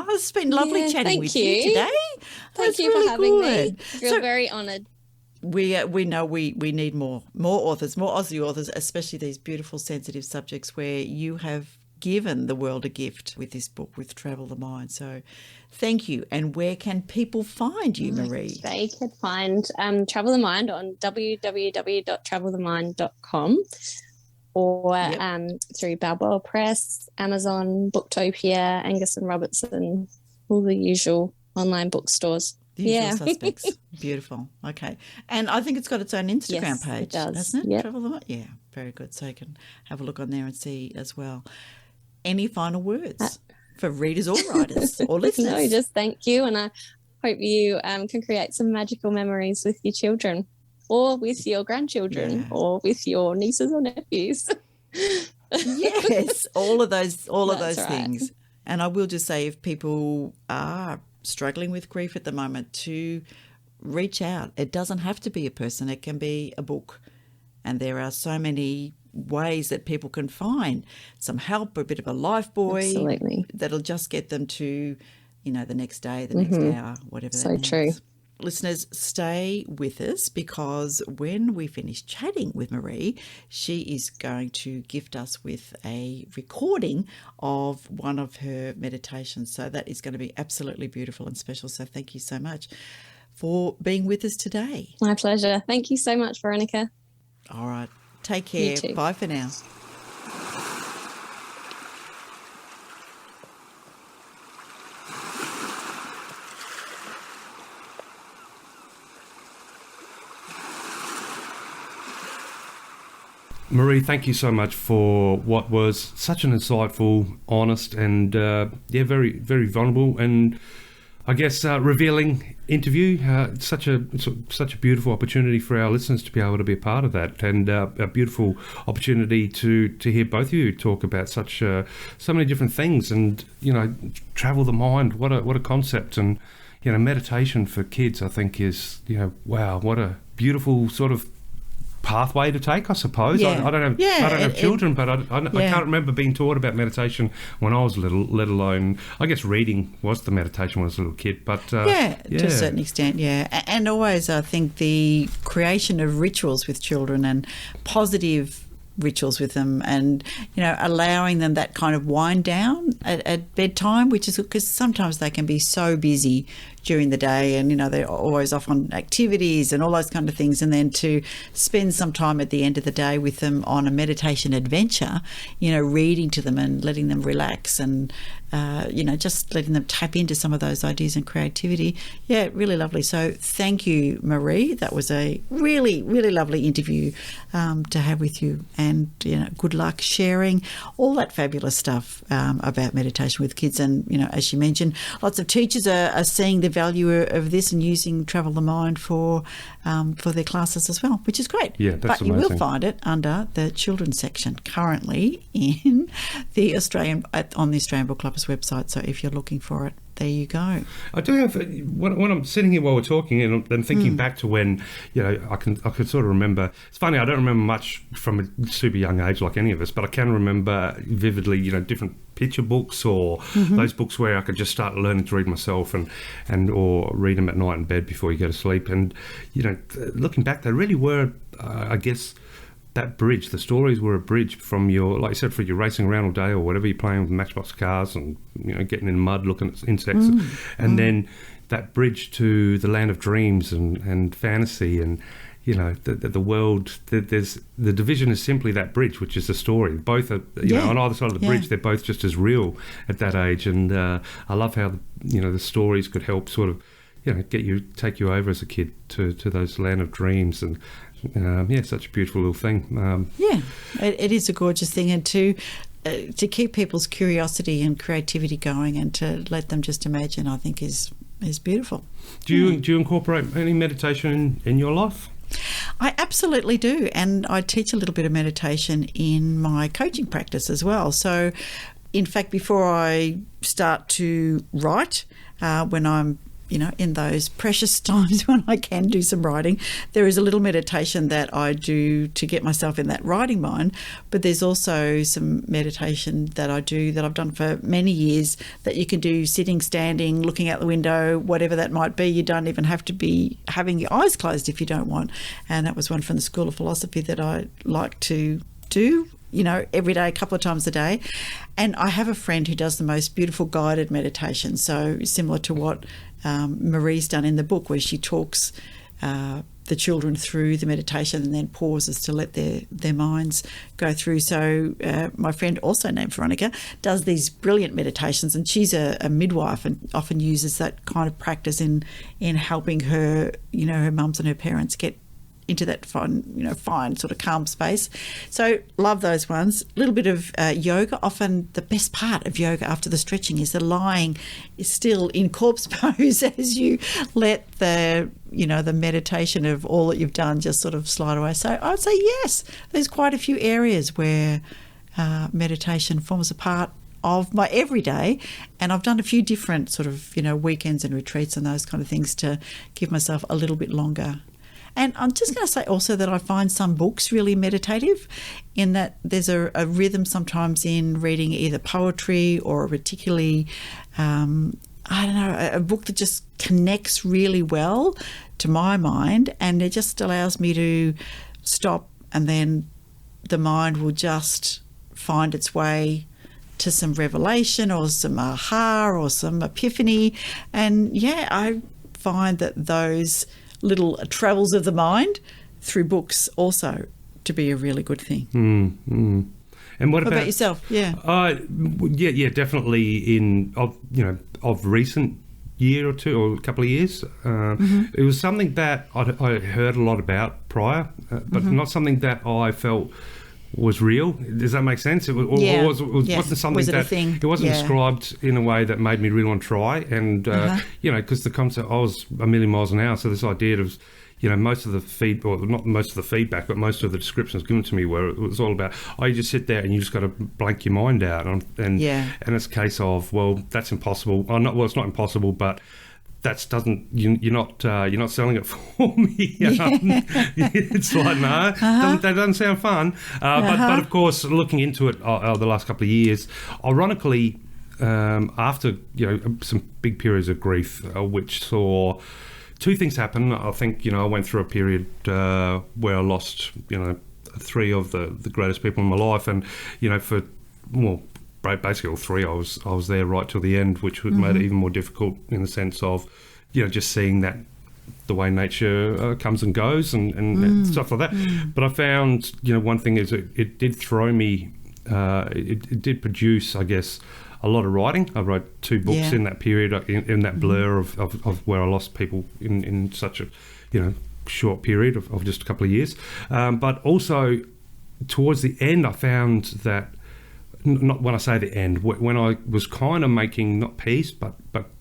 it's been lovely chatting with you today. Thank you for having me. I feel very honoured. We know we need more authors, more Aussie authors, especially these beautiful, sensitive subjects where you have given the world a gift with this book, with Travel the Mind. So thank you. And where can people find you, Marie? They can find Travel the Mind on www.travelthemind.com or through Balboa Press, Amazon, Booktopia, Angus and Robertson, all the usual online bookstores. The usual suspects. Beautiful. Okay. And I think it's got its own Instagram page, it does. Hasn't it? Yep. Travel the Mind? Yeah, very good. So you can have a look on there and see as well. Any final words for readers or writers or listeners? No, just thank you. And I hope you can create some magical memories with your children or with your grandchildren or with your nieces or nephews. Yes, all of those That's things. And I will just say, if people are struggling with grief at the moment, to reach out. It doesn't have to be a person. It can be a book. And there are so many ways that people can find some help, a bit of a life buoy. Absolutely. That'll just get them to, the next day, the next hour, whatever that means. So true. Listeners, stay with us, because when we finish chatting with Marie, she is going to gift us with a recording of one of her meditations. So that is going to be absolutely beautiful and special. So thank you so much for being with us today. My pleasure. Thank you so much, Veronica. All right. Take care. You too. Bye for now. Marie, thank you so much for what was such an insightful, honest, and very, very vulnerable and I guess revealing interview. Such a beautiful opportunity for our listeners to be able to be a part of that, and a beautiful opportunity to hear both of you talk about so many different things. And travel the mind. What a concept. And meditation for kids, I think, is wow, what a beautiful sort of pathway to take, I suppose. Yeah. I don't have children, but I can't remember being taught about meditation when I was little, let alone, I guess reading was the meditation when I was a little kid. But to a certain extent, and always I think the creation of rituals with children and positive rituals with them, and allowing them that kind of wind down at bedtime, which is because sometimes they can be so busy during the day, and they're always off on activities and all those kind of things, and then to spend some time at the end of the day with them on a meditation adventure, reading to them and letting them relax, and just letting them tap into some of those ideas and creativity. Yeah, really lovely. So thank you, Marie. That was a really, really lovely interview to have with you, and good luck sharing all that fabulous stuff about meditation with kids. And as you mentioned, lots of teachers are seeing the value of this and using Travel the Mind for their classes as well, which is great. Yeah, that's but you amazing. will find it under the children's section currently on the Australian Book Club's website. So if you're looking for it, there you go. I do have, when I'm sitting here while we're talking and I'm thinking back to when, I can sort of remember. It's funny, I don't remember much from a super young age like any of us, but I can remember vividly, different picture books or those books where I could just start learning to read myself and or read them at night in bed before you go to sleep. And, looking back, they really were, I guess, that bridge. The stories were a bridge from your, like you said, for your racing around all day or whatever, you're playing with Matchbox cars and getting in mud, looking at insects, and then that bridge to the land of dreams and fantasy, and the world. There's the division is simply that bridge, which is the story. Both are on either side of the bridge. They're both just as real at that age, and I love how the stories could help sort of take you over as a kid to those land of dreams. And such a beautiful little thing. It is a gorgeous thing, and to keep people's curiosity and creativity going, and to let them just imagine, I think is beautiful. Do you incorporate any meditation in your life? I absolutely do, and I teach a little bit of meditation in my coaching practice as well. So, in fact, before I start to write, when I'm in those precious times when I can do some writing, there is a little meditation that I do to get myself in that writing mind. But there's also some meditation that I do that I've done for many years that you can do sitting, standing, looking out the window, whatever that might be. You don't even have to be having your eyes closed if you don't want. And that was one from the School of Philosophy that I like to do every day, a couple of times a day. And I have a friend who does the most beautiful guided meditation, so similar to what Marie's done in the book, where she talks the children through the meditation and then pauses to let their minds go through. So my friend, also named Veronica, does these brilliant meditations, and she's a midwife and often uses that kind of practice in helping her, her mums and her parents get into that fine sort of calm space. So love those ones. A little bit of yoga. Often the best part of yoga after the stretching is the lying is still in corpse pose as you let the meditation of all that you've done just sort of slide away. So I'd say yes, there's quite a few areas where meditation forms a part of my everyday, and I've done a few different sort of weekends and retreats and those kind of things to give myself a little bit longer. And I'm just going to say also that I find some books really meditative, in that there's a rhythm sometimes in reading either poetry or a particularly, a book that just connects really well to my mind, and it just allows me to stop, and then the mind will just find its way to some revelation or some aha or some epiphany. And I find that those little travels of the mind through books also to be a really good thing. And what about yourself? Yeah, definitely of recent year or two or a couple of years. It was something that I heard a lot about prior, but not something that I felt was real. Does that make sense? It wasn't something it wasn't described in a way that made me really want to try. And because the concept, I was a million miles an hour, so this idea of most of the feedback, but most of the descriptions given to me it was all about, you just sit there and you just got to blank your mind out, and it's a case of, well, that's impossible. It's not impossible, but you're not selling it for me. It's like, no, that doesn't sound fun. But of course, looking into it the last couple of years, ironically, after some big periods of grief, which saw two things happen. I think I went through a period where I lost three of the greatest people in my life, and for basically all three, I was there right till the end, which made it even more difficult in the sense of just seeing that the way nature comes and goes and stuff like that. But I found one thing is it did throw me. It did produce, I guess, a lot of writing. I wrote 2 books in that period, in that blur of where I lost people in such a short period of just a couple of years. But also towards the end, I found that, not when I say the end, when I was kind of making not peace, but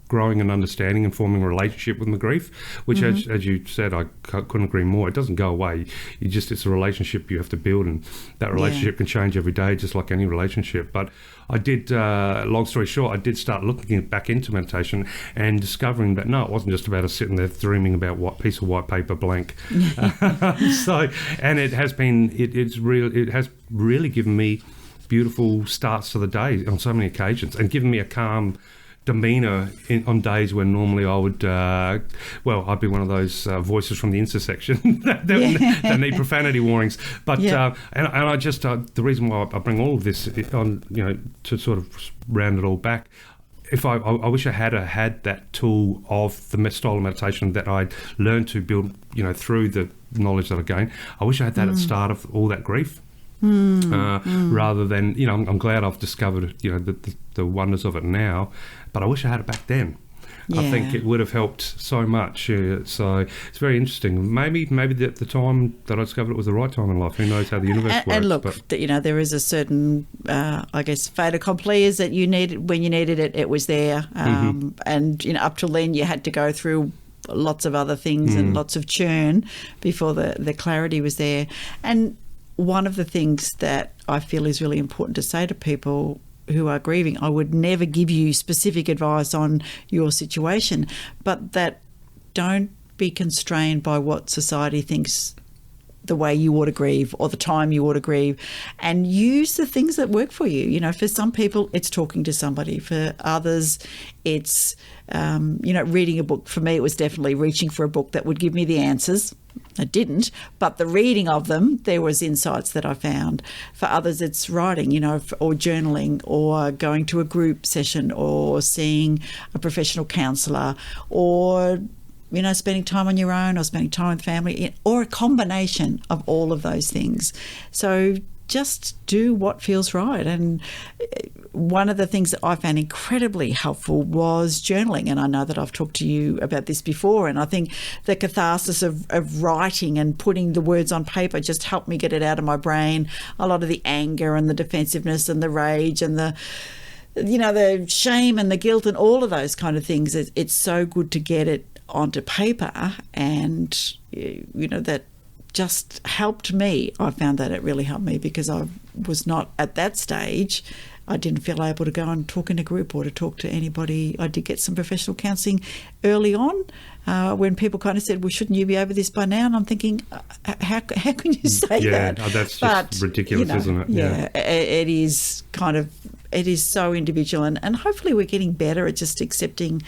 growing an understanding and forming a relationship with my grief, which as you said, I couldn't agree more. It doesn't go away. It's a relationship you have to build, and that relationship can change every day, just like any relationship. But I did, long story short, I did start looking back into meditation and discovering that no, it wasn't just about us sitting there dreaming about what piece of white paper blank. And it has been, it has really given me beautiful starts to the day on so many occasions, and given me a calm demeanour on days when normally I would, I'd be one of those voices from the intersection that need profanity warnings. But and I just the reason why I bring all of this on, to sort of round it all back. I wish I had that tool of the style of meditation that I'd learned to build, through the knowledge that I gained. I wish I had that at the start of all that grief. Rather than, I'm glad I've discovered, the wonders of it now, but I wish I had it back then. Yeah. I think it would have helped so much. So it's very interesting. Maybe the time that I discovered it was the right time in life. Who knows how the universe works? And look, there is a certain, I guess, fait accompli is that you needed, when you needed it, it was there. And, up till then you had to go through lots of other things and lots of churn before the clarity was there. And one of the things that I feel is really important to say to people who are grieving, I would never give you specific advice on your situation, but that don't be constrained by what society thinks the way you ought to grieve or the time you ought to grieve, and use the things that work for you. For some people, it's talking to somebody. For others, it's, reading a book. For me, it was definitely reaching for a book that would give me the answers. I didn't, but the reading of them, there was insights that I found. For others, it's writing, or journaling, or going to a group session, or seeing a professional counsellor, or spending time on your own, or spending time with family, or a combination of all of those things. So just do what feels right. And one of the things that I found incredibly helpful was journaling. And I know that I've talked to you about this before, and I think the catharsis of writing and putting the words on paper just helped me get it out of my brain. A lot of the anger and the defensiveness and the rage and the shame and the guilt and all of those kind of things. It's so good to get it onto paper, and that just helped me. I found that it really helped me, because I was not at that stage. I didn't feel able to go and talk in a group or to talk to anybody. I did get some professional counselling early on, when people kind of said, well, shouldn't you be over this by now? And I'm thinking, how can you say that? Yeah, that's just ridiculous, isn't it? Yeah, it is so individual, and hopefully we're getting better at just accepting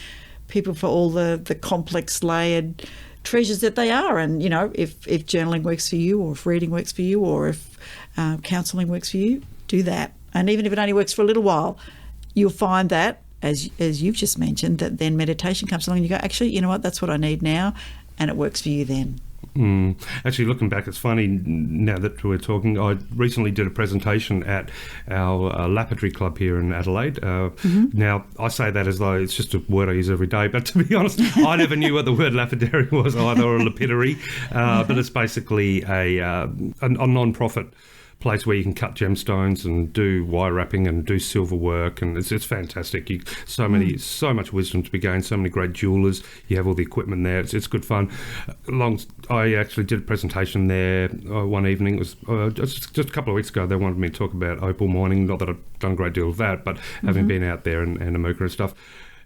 people for all the complex layered treasures that they are. And if journaling works for you, or if reading works for you, or if counselling works for you, do that. And even if it only works for a little while, you'll find that, as you've just mentioned, that then meditation comes along and you go, actually, you know what, that's what I need now, and it works for you then. Actually, looking back, it's funny now that we're talking. I recently did a presentation at our lapidary club here in Adelaide. Now, I say that as though it's just a word I use every day, but to be honest, I never knew what the word lapidary was either, or lapidary. But it's basically a non-profit place where you can cut gemstones and do wire wrapping and do silver work, and it's fantastic. So much wisdom to be gained, so many great jewellers. You have all the equipment there. It's good fun. I actually did a presentation there one evening. It was just a couple of weeks ago. They wanted me to talk about opal mining. Not that I've done a great deal of that, but having been out there and Amoka and stuff.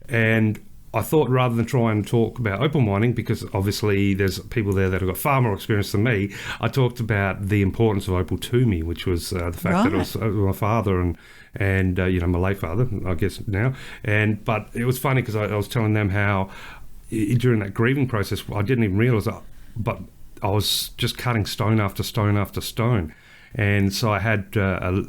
And I thought, rather than try and talk about opal mining, because obviously there's people there that have got far more experience than me, I talked about the importance of opal to me, which was the fact that it was my father and my late father, I guess now. But it was funny, because I was telling them how during that grieving process, I didn't even realise that, but I was just cutting stone after stone after stone. And so I had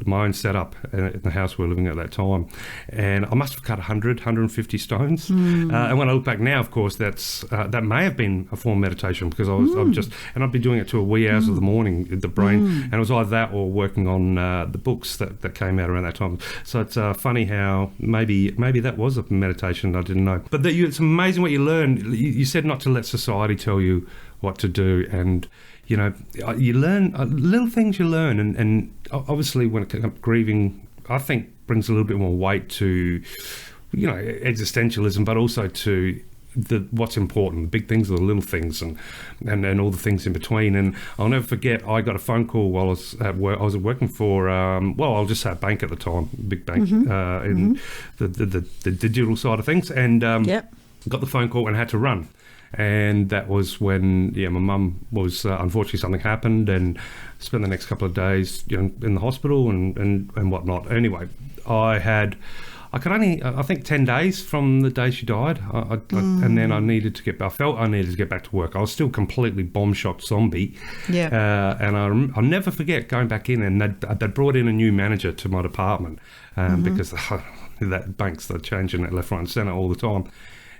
my own setup in the house we were living at that time. And I must have cut 150 stones. And when I look back now, of course, that may have been a form of meditation, because I'd be doing it to a wee hours of the morning, the brain. And it was either that or working on the books that came out around that time. So it's funny how maybe that was a meditation I didn't know. But it's amazing what you learn. You said not to let society tell you what to do, and you learn little things you learn, and obviously when it comes to grieving, I think brings a little bit more weight to existentialism, but also to what's important, the big things or the little things, and all the things in between. And I'll never forget, I got a phone call while I was at work. I was working for I'll just say a bank at the time, big bank, in the digital side of things, and got the phone call and had to run. And that was when, my mum was, unfortunately something happened, and spent the next couple of days, in the hospital and whatnot. Anyway, I could only, I think 10 days from the day she died, and then I felt I needed to get back to work. I was still completely bomb-shocked zombie. Yeah. And I'll never forget going back in, and they'd brought in a new manager to my department, because that banks, they're changing it left, right and centre all the time.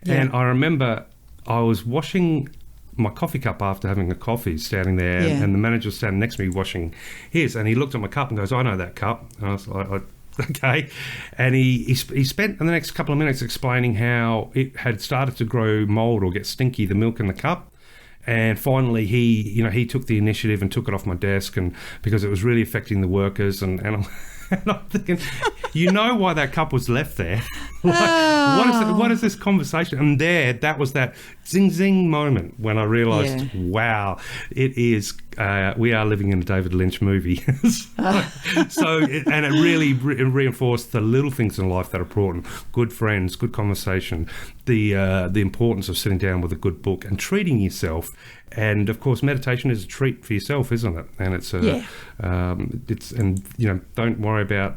Yeah. And I remember I was washing my coffee cup after having a coffee, standing there, and the manager was standing next to me washing his, and he looked at my cup and goes, "I know that cup." And I was like, okay. And he spent the next couple of minutes explaining how it had started to grow mould or get stinky, the milk in the cup. And finally, he took the initiative and took it off my desk, and because it was really affecting the workers, and I'm thinking, why that cup was left there? What is this conversation? And that was that zing moment when I realised, wow, it is. We are living in a David Lynch movie. And it really reinforced the little things in life that are important: good friends, good conversation, the importance of sitting down with a good book and treating yourself. And of course, meditation is a treat for yourself, isn't it? And don't worry about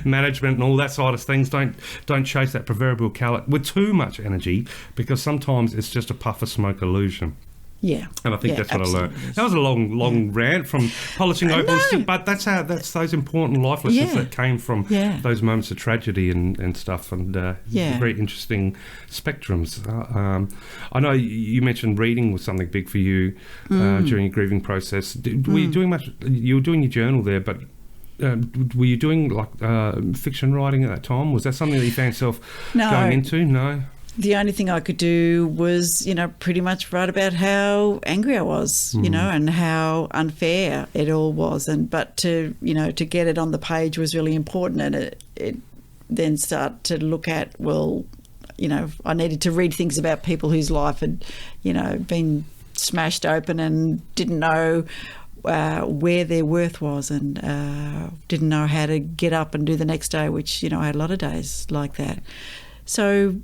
management and all that side of things. Don't chase that proverbial carrot with too much energy, because sometimes it's just a puff of smoke illusion. Yeah. And I think that's what I learned. That was a long rant from polishing open, but that's those important life lessons that came from those moments of tragedy and stuff, and very interesting spectrums. I know you mentioned reading was something big for you during your grieving process. Were you doing much? You were doing your journal there, but were you doing fiction writing at that time? Was that something that you found yourself going into? No. The only thing I could do was, pretty much write about how angry I was, and how unfair it all was. But to get it on the page was really important, and it then start to look at, I needed to read things about people whose life had, been smashed open and didn't know where their worth was, and didn't know how to get up and do the next day, which, I had a lot of days like that. So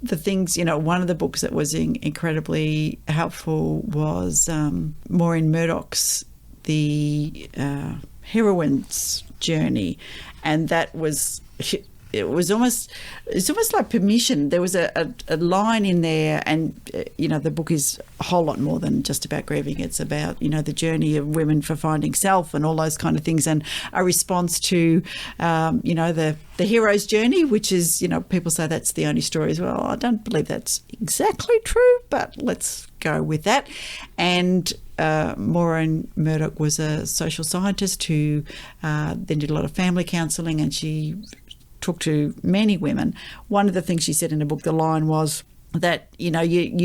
the things, one of the books that was incredibly helpful was Maureen Murdoch's The Heroine's Journey, and that was... it's almost like permission. There was a line in there, and the book is a whole lot more than just about grieving. It's about the journey of women for finding self and all those kind of things, and a response to the hero's journey, which is people say that's the only story as well. I don't believe that's exactly true, but let's go with that. And Maureen Murdoch was a social scientist who then did a lot of family counselling, and she talked to many women. One of the things she said in the book, the line was that, you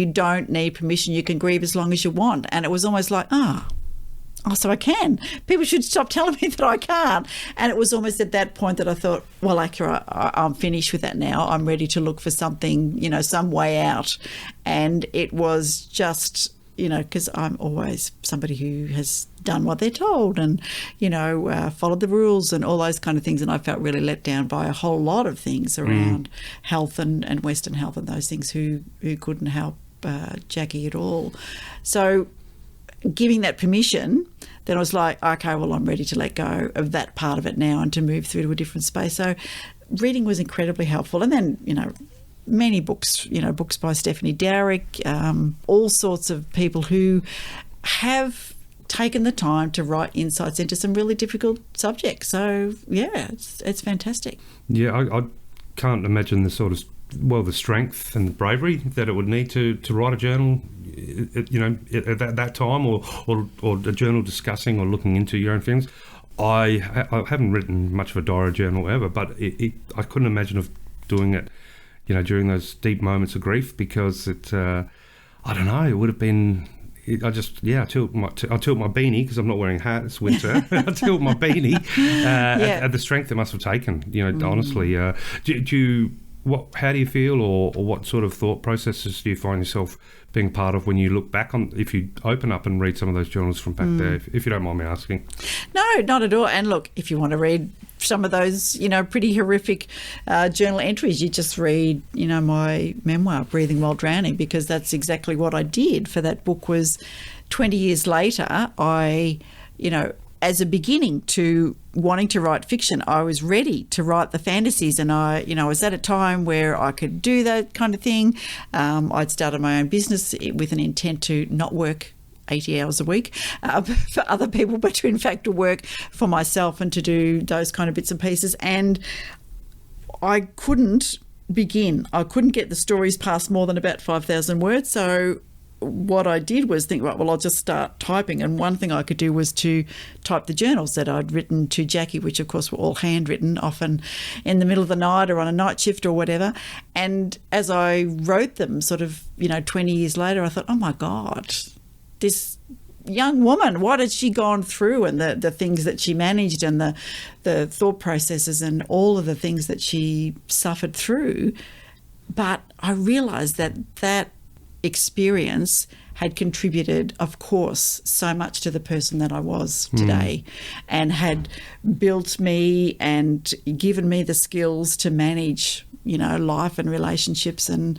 don't need permission. You can grieve as long as you want. And it was almost like, so I can. People should stop telling me that I can't. And it was almost at that point that I thought, well, I'm finished with that now. I'm ready to look for something, some way out. And it was just, because I'm always somebody who has done what they're told and, followed the rules and all those kind of things. And I felt really let down by a whole lot of things around health and Western health and those things who couldn't help Jackie at all. So giving that permission, then I was like, okay, well, I'm ready to let go of that part of it now and to move through to a different space. So reading was incredibly helpful. And then, many books, books by Stephanie Dowrick, all sorts of people who have taken the time to write insights into some really difficult subjects. So, yeah, it's fantastic. Yeah, I can't imagine the sort of, the strength and bravery that it would need to write a journal, at that time, or a journal discussing or looking into your own feelings. I haven't written much of a diary journal ever, but I couldn't imagine of doing it, during those deep moments of grief, because it, I don't know, it would have been. I tilt my beanie because I'm not wearing a hat. It's winter. I tilt my beanie at the strength it must have taken. Honestly, how do you feel, or what sort of thought processes do you find yourself being part of when you look back on, if you open up and read some of those journals from back there, if you don't mind me asking? No, not at all. And look, if you want to read some of those, pretty horrific journal entries, you just read, my memoir, Breathing While Drowning, because that's exactly what I did for that book. Was 20 years later, I, as a beginning to wanting to write fiction, I was ready to write the fantasies, and I was at a time where I could do that kind of thing. I'd started my own business with an intent to not work 80 hours a week for other people, but to in fact to work for myself and to do those kind of bits and pieces. And I couldn't get the stories past more than about 5,000 words. So what I did was think, right, well, I'll just start typing. And one thing I could do was to type the journals that I'd written to Jackie, which of course were all handwritten, often in the middle of the night or on a night shift or whatever. And as I wrote them sort of, 20 years later, I thought, oh my God, this young woman, what had she gone through, and the things that she managed, and the thought processes and all of the things that she suffered through. But I realised that experience had contributed, of course, so much to the person that I was today, and had built me and given me the skills to manage, life and relationships and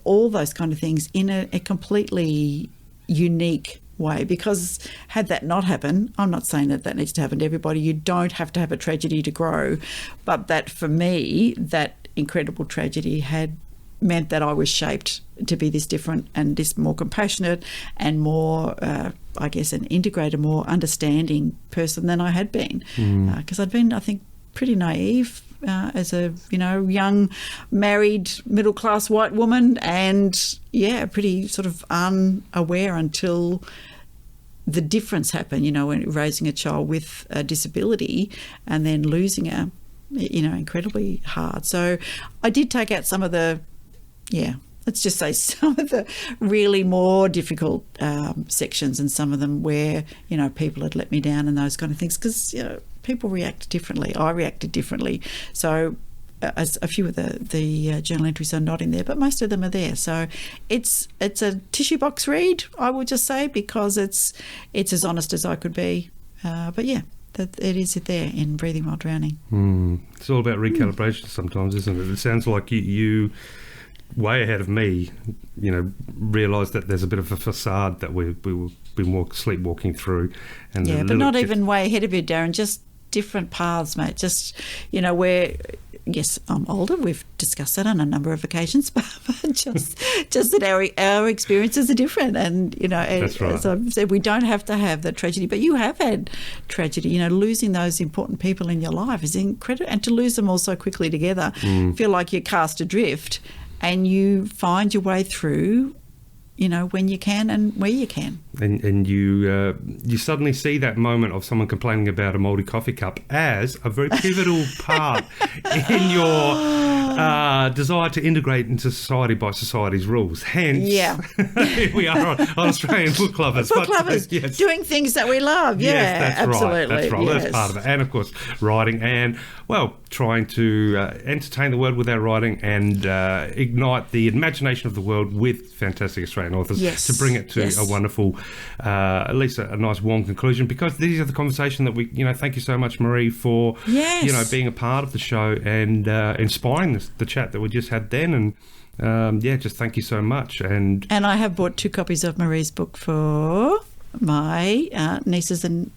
all those kind of things in a completely unique way. Because had that not happened, I'm not saying that needs to happen to everybody. You don't have to have a tragedy to grow, but that for me, that incredible tragedy had meant that I was shaped to be this different and this more compassionate and more, I guess, an integrated, more understanding person than I had been. Because I'd been, I think, pretty naive as a young married middle class white woman, and pretty sort of unaware until the difference happened, when raising a child with a disability and then losing her, incredibly hard. So I did take out some of the let's just say some of the really more difficult sections, and some of them where people had let me down and those kind of things, because people react differently. I reacted differently. So as a few of the journal entries are not in there, but most of them are there. So it's a tissue box read, I would just say, because it's as honest as I could be. But yeah, that it is there in Breathing While Drowning. It's all about recalibration sometimes, isn't it? It sounds like you way ahead of me, realise that there's a bit of a facade that we've been sleepwalking through. And but not even way ahead of you, Darren, just different paths, mate. Just, where, yes, I'm older. We've discussed that on a number of occasions, but just that our experiences are different. And, That's right. As I've said, we don't have to have the tragedy, but you have had tragedy. Losing those important people in your life is incredible. And to lose them all so quickly together, feel like you're cast adrift, and you find your way through, when you can and where you can. And you suddenly see that moment of someone complaining about a mouldy coffee cup as a very pivotal part in your desire to integrate into society by society's rules. Hence, here we are on Australian Book Lovers. Book lovers, yes. Doing things that we love. Yeah, yes, that's absolutely. Right. That's right. Yes. That's part of it. And, of course, writing and, trying to entertain the world with our writing and ignite the imagination of the world with fantastic Australian authors to bring it to a wonderful, at least a nice warm conclusion, because these are the conversation that we, thank you so much, Marie, for, being a part of the show and inspiring the chat that we just had then. And just thank you so much. And I have bought 2 copies of Marie's book for my nieces and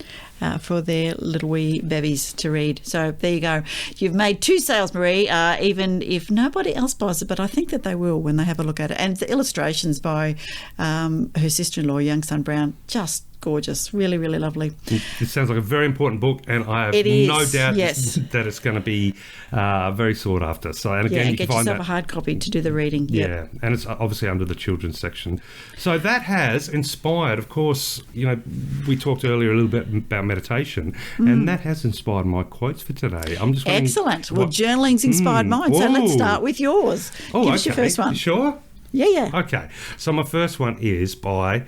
for their little wee babies to read. So there you go. You've made 2 sales, Marie, even if nobody else buys it, but I think that they will when they have a look at it. And the illustrations by her sister-in-law, Young Son Brown, just gorgeous. Really, really lovely. It sounds like a very important book, and I have no doubt that it's going to be very sought after. So, and again, you can get find yourself a hard copy to do the reading. Yeah, and it's obviously under the children's section. So that has inspired, of course, we talked earlier a little bit about meditation, and that has inspired my quotes for today. I'm just excellent. Well, journaling's inspired mine, so let's start with yours. Give us your first one. You sure? Yeah. Okay, so my first one is by...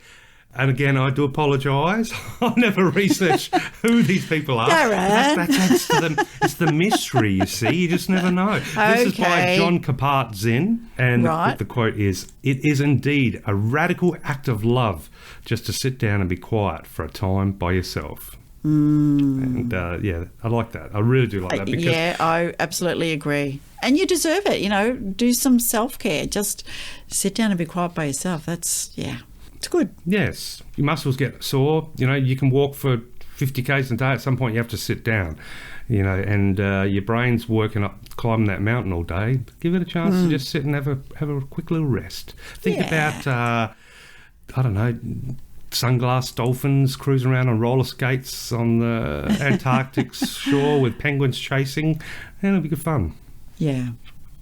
And again, I do apologise. I never researched who these people are. It's the mystery, you see. You just never know. Okay. This is by John Kabat-Zinn. And the quote is, "It is indeed a radical act of love just to sit down and be quiet for a time by yourself." And I like that. I really do like that. Because I absolutely agree. And you deserve it. Do some self-care. Just sit down and be quiet by yourself. It's good. Yes. Your muscles get sore. You can walk for 50 k's a day. At some point, you have to sit down, and your brain's climbing that mountain all day. Give it a chance to just sit and have a quick little rest. Think about, I don't know, sunglass dolphins cruising around on roller skates on the Antarctic shore with penguins chasing. And it'll be good fun. Yeah.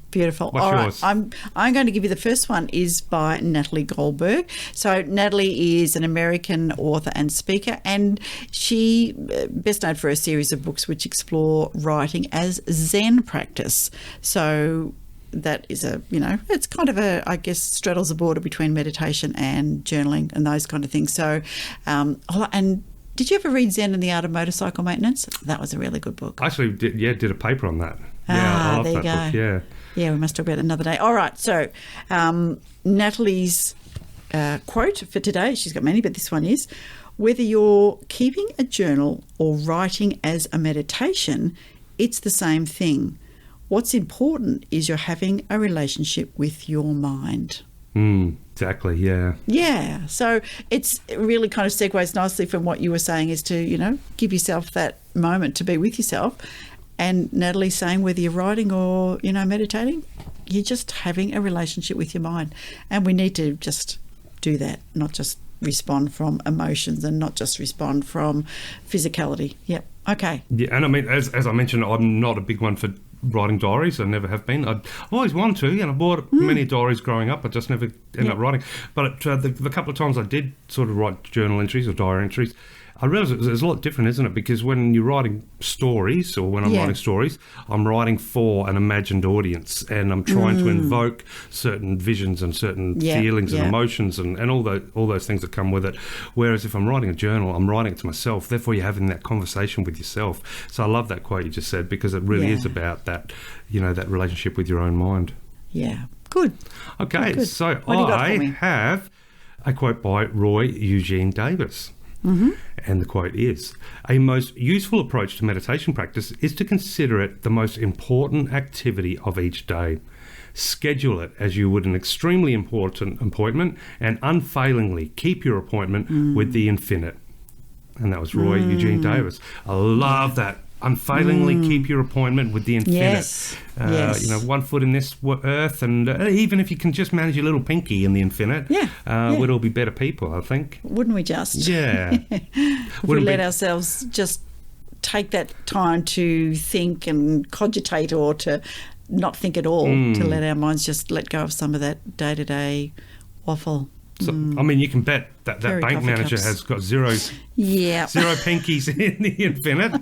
Beautiful. What's yours? Right, I'm going to give you the first one is by Natalie Goldberg. So Natalie is an American author and speaker, and she best known for a series of books which explore writing as Zen practice. So that is it's kind of I guess straddles the border between meditation and journaling and those kind of things. So, and did you ever read Zen and the Art of Motorcycle Maintenance? That was a really good book. I actually did a paper on that. I love that book. Yeah. Yeah, we must talk about it another day. All right, so Natalie's quote for today, she's got many, but this one is, "Whether you're keeping a journal or writing as a meditation, it's the same thing. What's important is you're having a relationship with your mind." Exactly, yeah. Yeah, so it's really kind of segues nicely from what you were saying is to, give yourself that moment to be with yourself. And Natalie's saying whether you're writing or, meditating, you're just having a relationship with your mind. And we need to just do that, not just respond from emotions and not just respond from physicality. Yep. Okay. Yeah, and I mean, as I mentioned, I'm not a big one for writing diaries. I never have been. I've always wanted to, I bought many diaries growing up. I just never ended up writing. But the couple of times I did sort of write journal entries or diary entries, I realise there's a lot different, isn't it? Because when you're writing stories, or when I'm writing stories, I'm writing for an imagined audience, and I'm trying to invoke certain visions and certain feelings and emotions and all those things that come with it. Whereas if I'm writing a journal, I'm writing it to myself. Therefore, you're having that conversation with yourself. So I love that quote you just said, because it really is about that, that relationship with your own mind. Yeah. Good. Okay, good. So What do you got for me? have a quote by Roy Eugene Davis. And the quote is, "A most useful approach to meditation practice is to consider it the most important activity of each day. Schedule it as you would an extremely important appointment, and unfailingly keep your appointment with the infinite." And that was Roy Eugene Davis. I love that. Unfailingly keep your appointment with the infinite. Yes. Yes. One foot in this earth, and even if you can just manage your little pinky in the infinite, we'd all be better people, I think. Wouldn't we just? Yeah. If we let ourselves just take that time to think and cogitate, or to not think at all, to let our minds just let go of some of that day-to-day waffle. So, I mean, you can bet that bank manager has got zero pinkies in the infinite.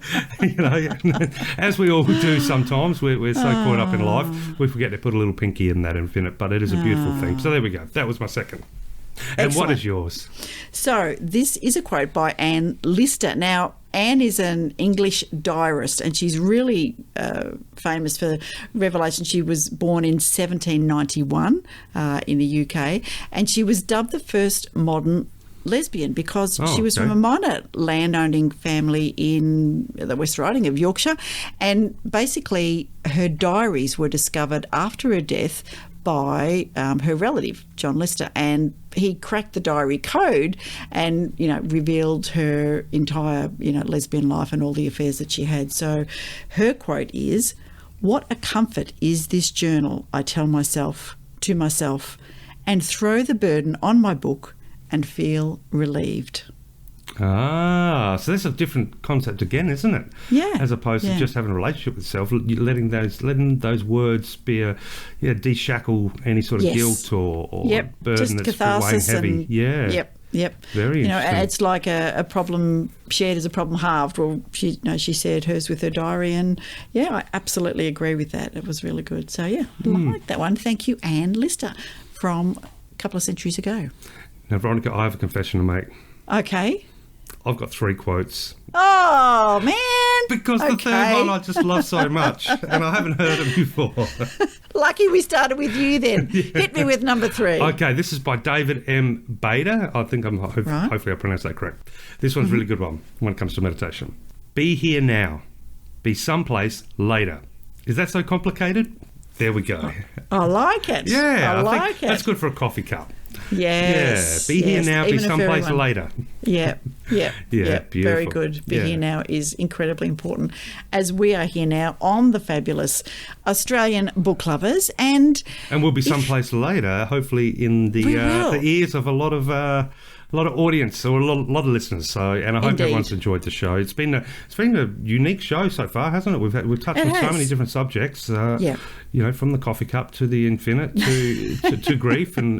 As we all do sometimes. We're so caught up in life, we forget to put a little pinky in that infinite. But it is a beautiful thing. So there we go. That was my second. And Excellent. what is yours? So this is a quote by Anne Lister. Now, Anne is an English diarist, and she's really famous for Revelation. She was born in 1791 in the UK, and she was dubbed the first modern lesbian because she was from a minor landowning family in the West Riding of Yorkshire, and basically her diaries were discovered after her death by her relative, John Lister, and he cracked the diary code and, revealed her entire, lesbian life and all the affairs that she had. So her quote is, "What a comfort is this journal, I tell myself, to myself, and throw the burden on my book and feel relieved." Ah, so that's a different concept again, isn't it? Yeah. As opposed to just having a relationship with self, letting those words be de-shackle any sort of guilt or burden just that's weighing heavy. And, Yep. Very interesting. And it's like a problem shared is a problem halved. Well, she shared hers with her diary, and I absolutely agree with that. It was really good. So I like that one. Thank you, Anne Lister, from a couple of centuries ago. Now, Veronica, I have a confession to make. Okay. I've got 3 quotes. Oh, man. Because the third one I just love so much, and I haven't heard it before. Lucky we started with you then. Hit me with number 3. Okay, this is by David M. Bader. I think hopefully I pronounced that correct. This one's a really good one when it comes to meditation. Be here now. Be someplace later. Is that so complicated? There we go. I like it. Yeah, I think like it. That's good for a coffee cup. Yes. Yeah, be here now, even be someplace later. Yeah. Beautiful. Very good. Be here now is incredibly important, as we are here now on the fabulous Australian Book Lovers, and we'll be someplace later, hopefully in the ears of a lot of audience or a lot of listeners. So, and I hope everyone's enjoyed the show. It's been a unique show so far, hasn't it? We've touched on so many different subjects. From the coffee cup to the infinite to grief and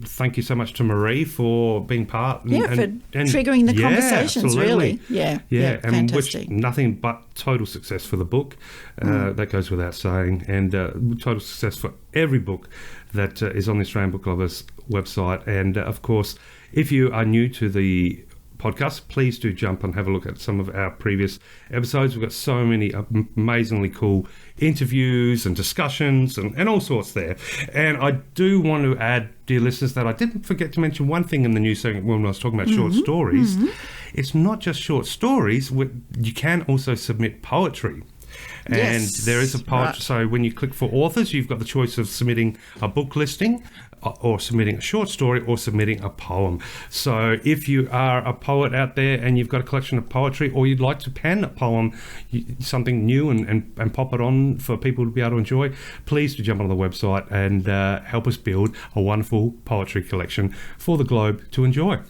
thank you so much to Marie for being part and triggering the conversations. Absolutely. Really, and fantastic. wish nothing but total success for the book. That goes without saying, and total success for every book that is on the Australian Book Lovers website. And of course, if you are new to the podcast, please do jump and have a look at some of our previous episodes. We've got so many amazingly cool interviews and discussions and all sorts there. And I do want to add, dear listeners, that I didn't forget to mention one thing in the news segment when I was talking about short stories. It's not just short stories. You can also submit poetry. And there is a poetry. So when you click for authors, you've got the choice of submitting a book listing or submitting a short story or submitting a poem. So if you are a poet out there and you've got a collection of poetry, or you'd like to pen a poem, something new and pop it on for people to be able to enjoy, please do jump on the website and help us build a wonderful poetry collection for the globe to enjoy.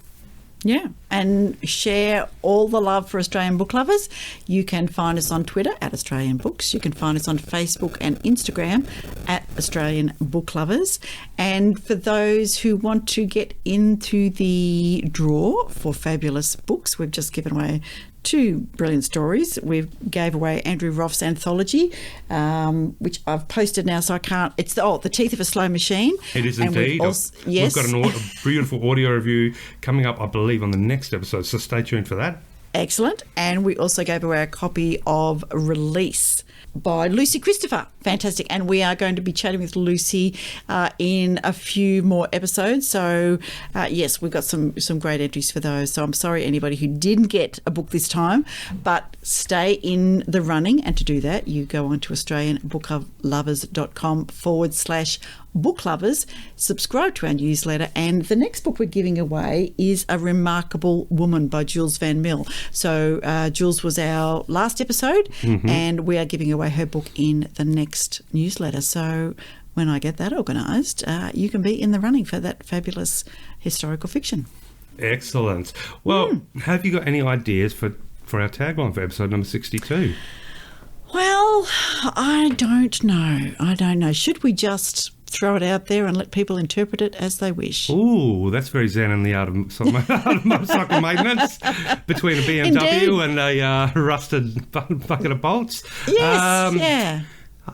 Yeah, and share all the love for Australian Book Lovers. You can find us on Twitter at Australian Books. You can find us on Facebook and Instagram at Australian Book Lovers. And for those who want to get into the draw for fabulous books, we've just given away 2 brilliant stories. We gave away Andrew Roff's anthology, which I've posted now, so I can't. It's The Teeth of a Slow Machine. It is indeed. We've got a beautiful audio review coming up, I believe, on the next episode, so stay tuned for that. Excellent. And we also gave away a copy of Release by Lucy Christopher. Fantastic. And we are going to be chatting with Lucy in a few more episodes. So, yes, we've got some great entries for those. So I'm sorry, anybody who didn't get a book this time, but stay in the running. And to do that, you go on to australianbooklovers.com/book lovers, subscribe to our newsletter, and the next book we're giving away is A Remarkable Woman by Jules Van Mill. So Jules was our last episode, and we are giving away her book in the next newsletter. So when I get that organised, you can be in the running for that fabulous historical fiction. Excellent. Well, have you got any ideas for our tagline for episode number 62? Well, I don't know. Should we just throw it out there and let people interpret it as they wish? Ooh, that's very zen in the art of motorcycle maintenance, between a BMW and a rusted bucket of bolts. Yes,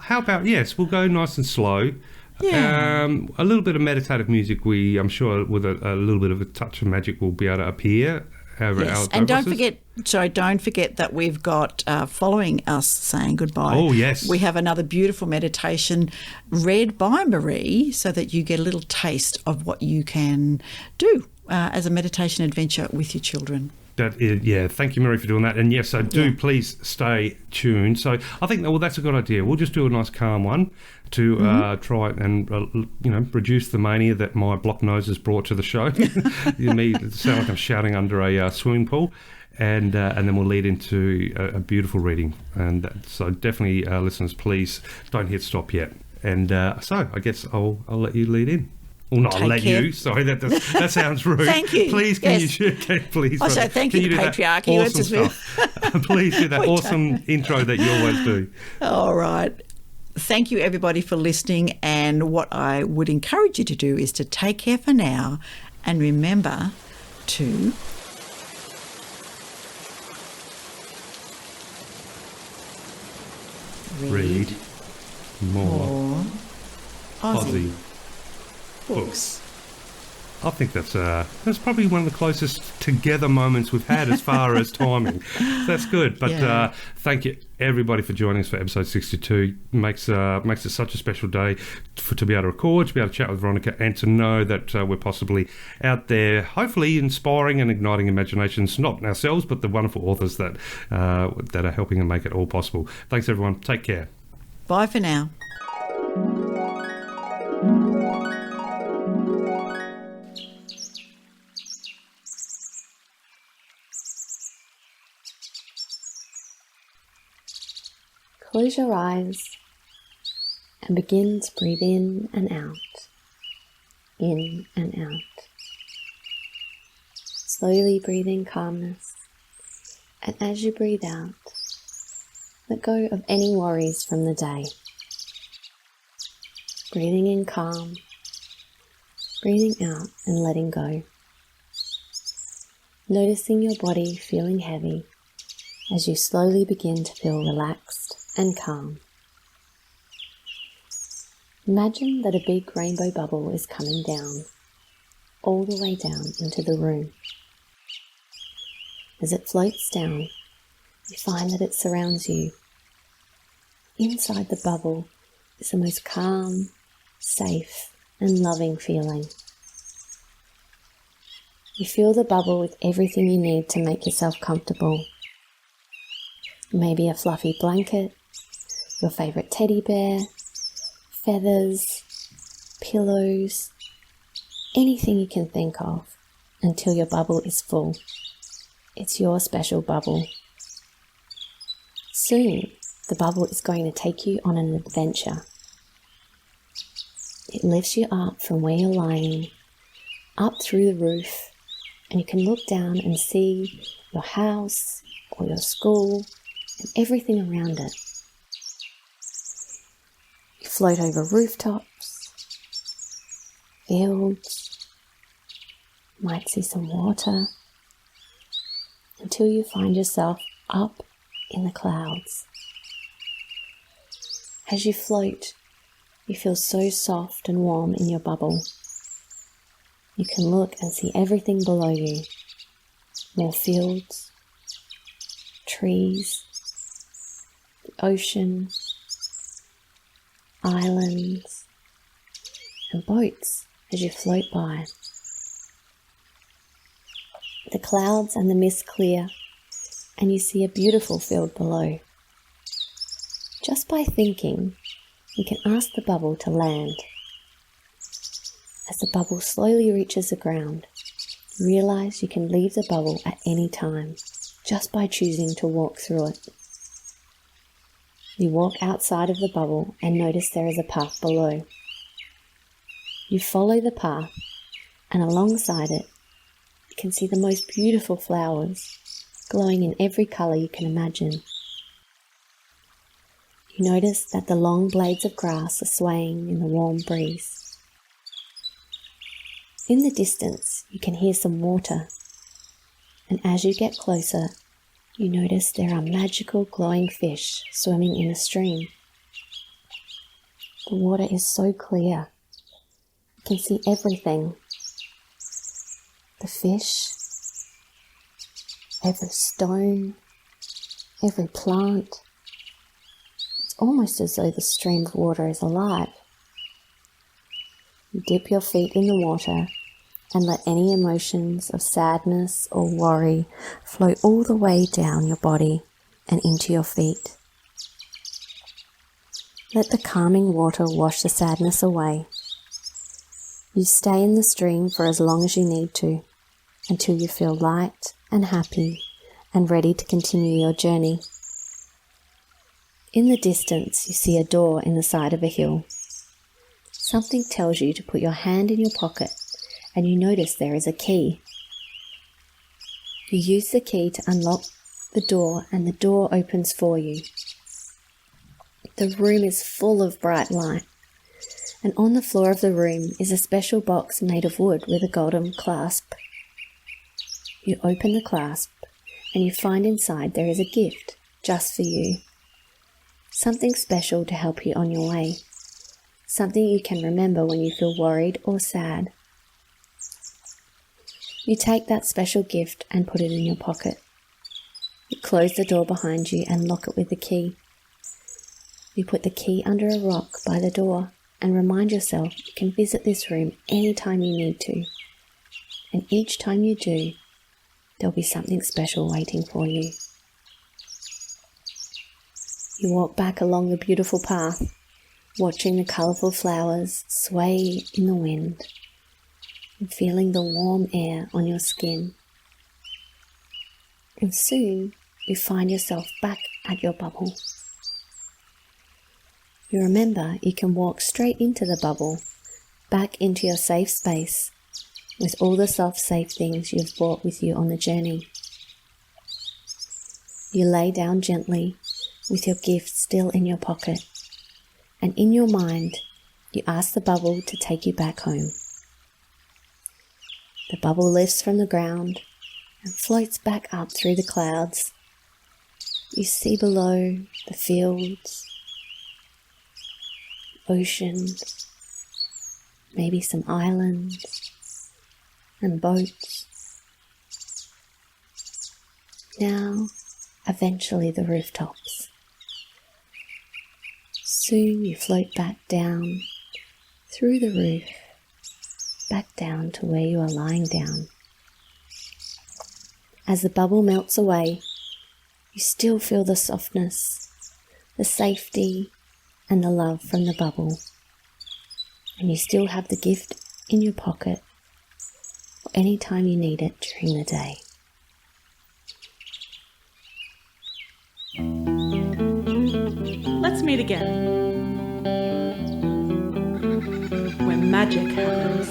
How about, we'll go nice and slow. Yeah. A little bit of meditative music, I'm sure with a little bit of a touch of magic will be able to appear. Yes, and don't forget that we've got following us saying goodbye. Oh, yes. We have another beautiful meditation read by Marie, so that you get a little taste of what you can do as a meditation adventure with your children. Thank you, Marie, for doing that. And yes, so please stay tuned. So I think, that's a good idea. We'll just do a nice calm one to try and, reduce the mania that my blocked nose has brought to the show. Me sound like I'm shouting under a swimming pool. And then we'll lead into a beautiful reading. And so definitely, listeners, please don't hit stop yet. And so I guess I'll let you lead in. Well, not I'll let care. You. Sorry, that sounds rude. Thank you. Please, please. Also, thank you to patriarchy. Awesome stuff. Please do that awesome intro that you always do. All right. Thank you, everybody, for listening. And what I would encourage you to do is to take care for now and remember to read more Aussie books. I think that's probably one of the closest together moments we've had as far as timing. That's good. But thank you everybody for joining us for episode 62. Makes it such a special day to be able to record, to be able to chat with Veronica, and to know that we're possibly out there, hopefully inspiring and igniting imaginations, not ourselves, but the wonderful authors that are helping and make it all possible. Thanks, everyone. Take care. Bye for now. Close your eyes and begin to breathe in and out, in and out. Slowly breathe in calmness, and as you breathe out, let go of any worries from the day. Breathing in calm, breathing out and letting go. Noticing your body feeling heavy as you slowly begin to feel relaxed and calm. Imagine that a big rainbow bubble is coming down, all the way down into the room. As it floats down, you find that it surrounds you. Inside the bubble is the most calm, safe, and loving feeling. You fill the bubble with everything you need to make yourself comfortable. Maybe a fluffy blanket, your favourite teddy bear, feathers, pillows, anything you can think of until your bubble is full. It's your special bubble. Soon, the bubble is going to take you on an adventure. It lifts you up from where you're lying, up through the roof, and you can look down and see your house or your school and everything around it. You float over rooftops, fields, might see some water, until you find yourself up in the clouds. As you float, you feel so soft and warm in your bubble. You can look and see everything below you. More fields, trees, the ocean, islands, and boats as you float by. The clouds and the mist clear, and you see a beautiful field below. Just by thinking, you can ask the bubble to land. As the bubble slowly reaches the ground, you realize you can leave the bubble at any time, just by choosing to walk through it. You walk outside of the bubble and notice there is a path below. You follow the path, and alongside it, you can see the most beautiful flowers, glowing in every colour you can imagine. You notice that the long blades of grass are swaying in the warm breeze. In the distance, you can hear some water, and as you get closer, you notice there are magical glowing fish swimming in a stream. The water is so clear. You can see everything. The fish, every stone, every plant. It's almost as though the stream of water is alive. You dip your feet in the water and let any emotions of sadness or worry flow all the way down your body and into your feet. Let the calming water wash the sadness away. You stay in the stream for as long as you need to, until you feel light and happy and ready to continue your journey. In the distance, you see a door in the side of a hill. Something tells you to put your hand in your pocket, and you notice there is a key. You use the key to unlock the door, and the door opens for you. The room is full of bright light, and on the floor of the room is a special box made of wood with a golden clasp. You open the clasp, and you find inside there is a gift just for you. Something special to help you on your way. Something you can remember when you feel worried or sad. You take that special gift and put it in your pocket. You close the door behind you and lock it with the key. You put the key under a rock by the door and remind yourself you can visit this room anytime you need to. And each time you do, there'll be something special waiting for you. You walk back along the beautiful path, watching the colourful flowers sway in the wind and feeling the warm air on your skin. And soon you find yourself back at your bubble. You remember you can walk straight into the bubble, back into your safe space, with all the soft, safe things you've brought with you on the journey. You lay down gently, with your gift still in your pocket, and in your mind, you ask the bubble to take you back home. The bubble lifts from the ground and floats back up through the clouds. You see below the fields, ocean, maybe some islands and boats. Now, eventually the rooftops. Soon you float back down through the roof, back down to where you are lying down. As the bubble melts away, you still feel the softness, the safety, and the love from the bubble, and you still have the gift in your pocket for any time you need it during the day. Let's meet again. Where magic happens.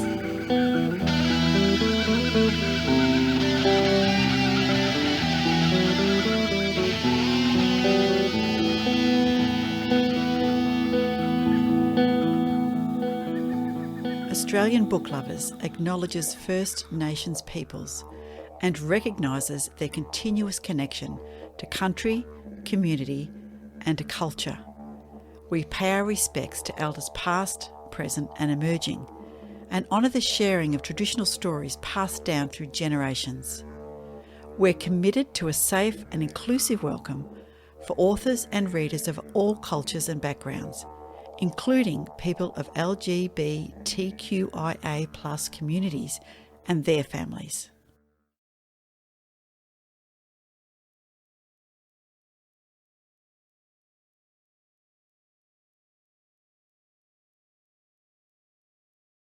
Australian Book Lovers acknowledges First Nations peoples and recognises their continuous connection to country, community and to culture. We pay our respects to elders past, present and emerging, and honour the sharing of traditional stories passed down through generations. We're committed to a safe and inclusive welcome for authors and readers of all cultures and backgrounds, including people of LGBTQIA+ communities and their families.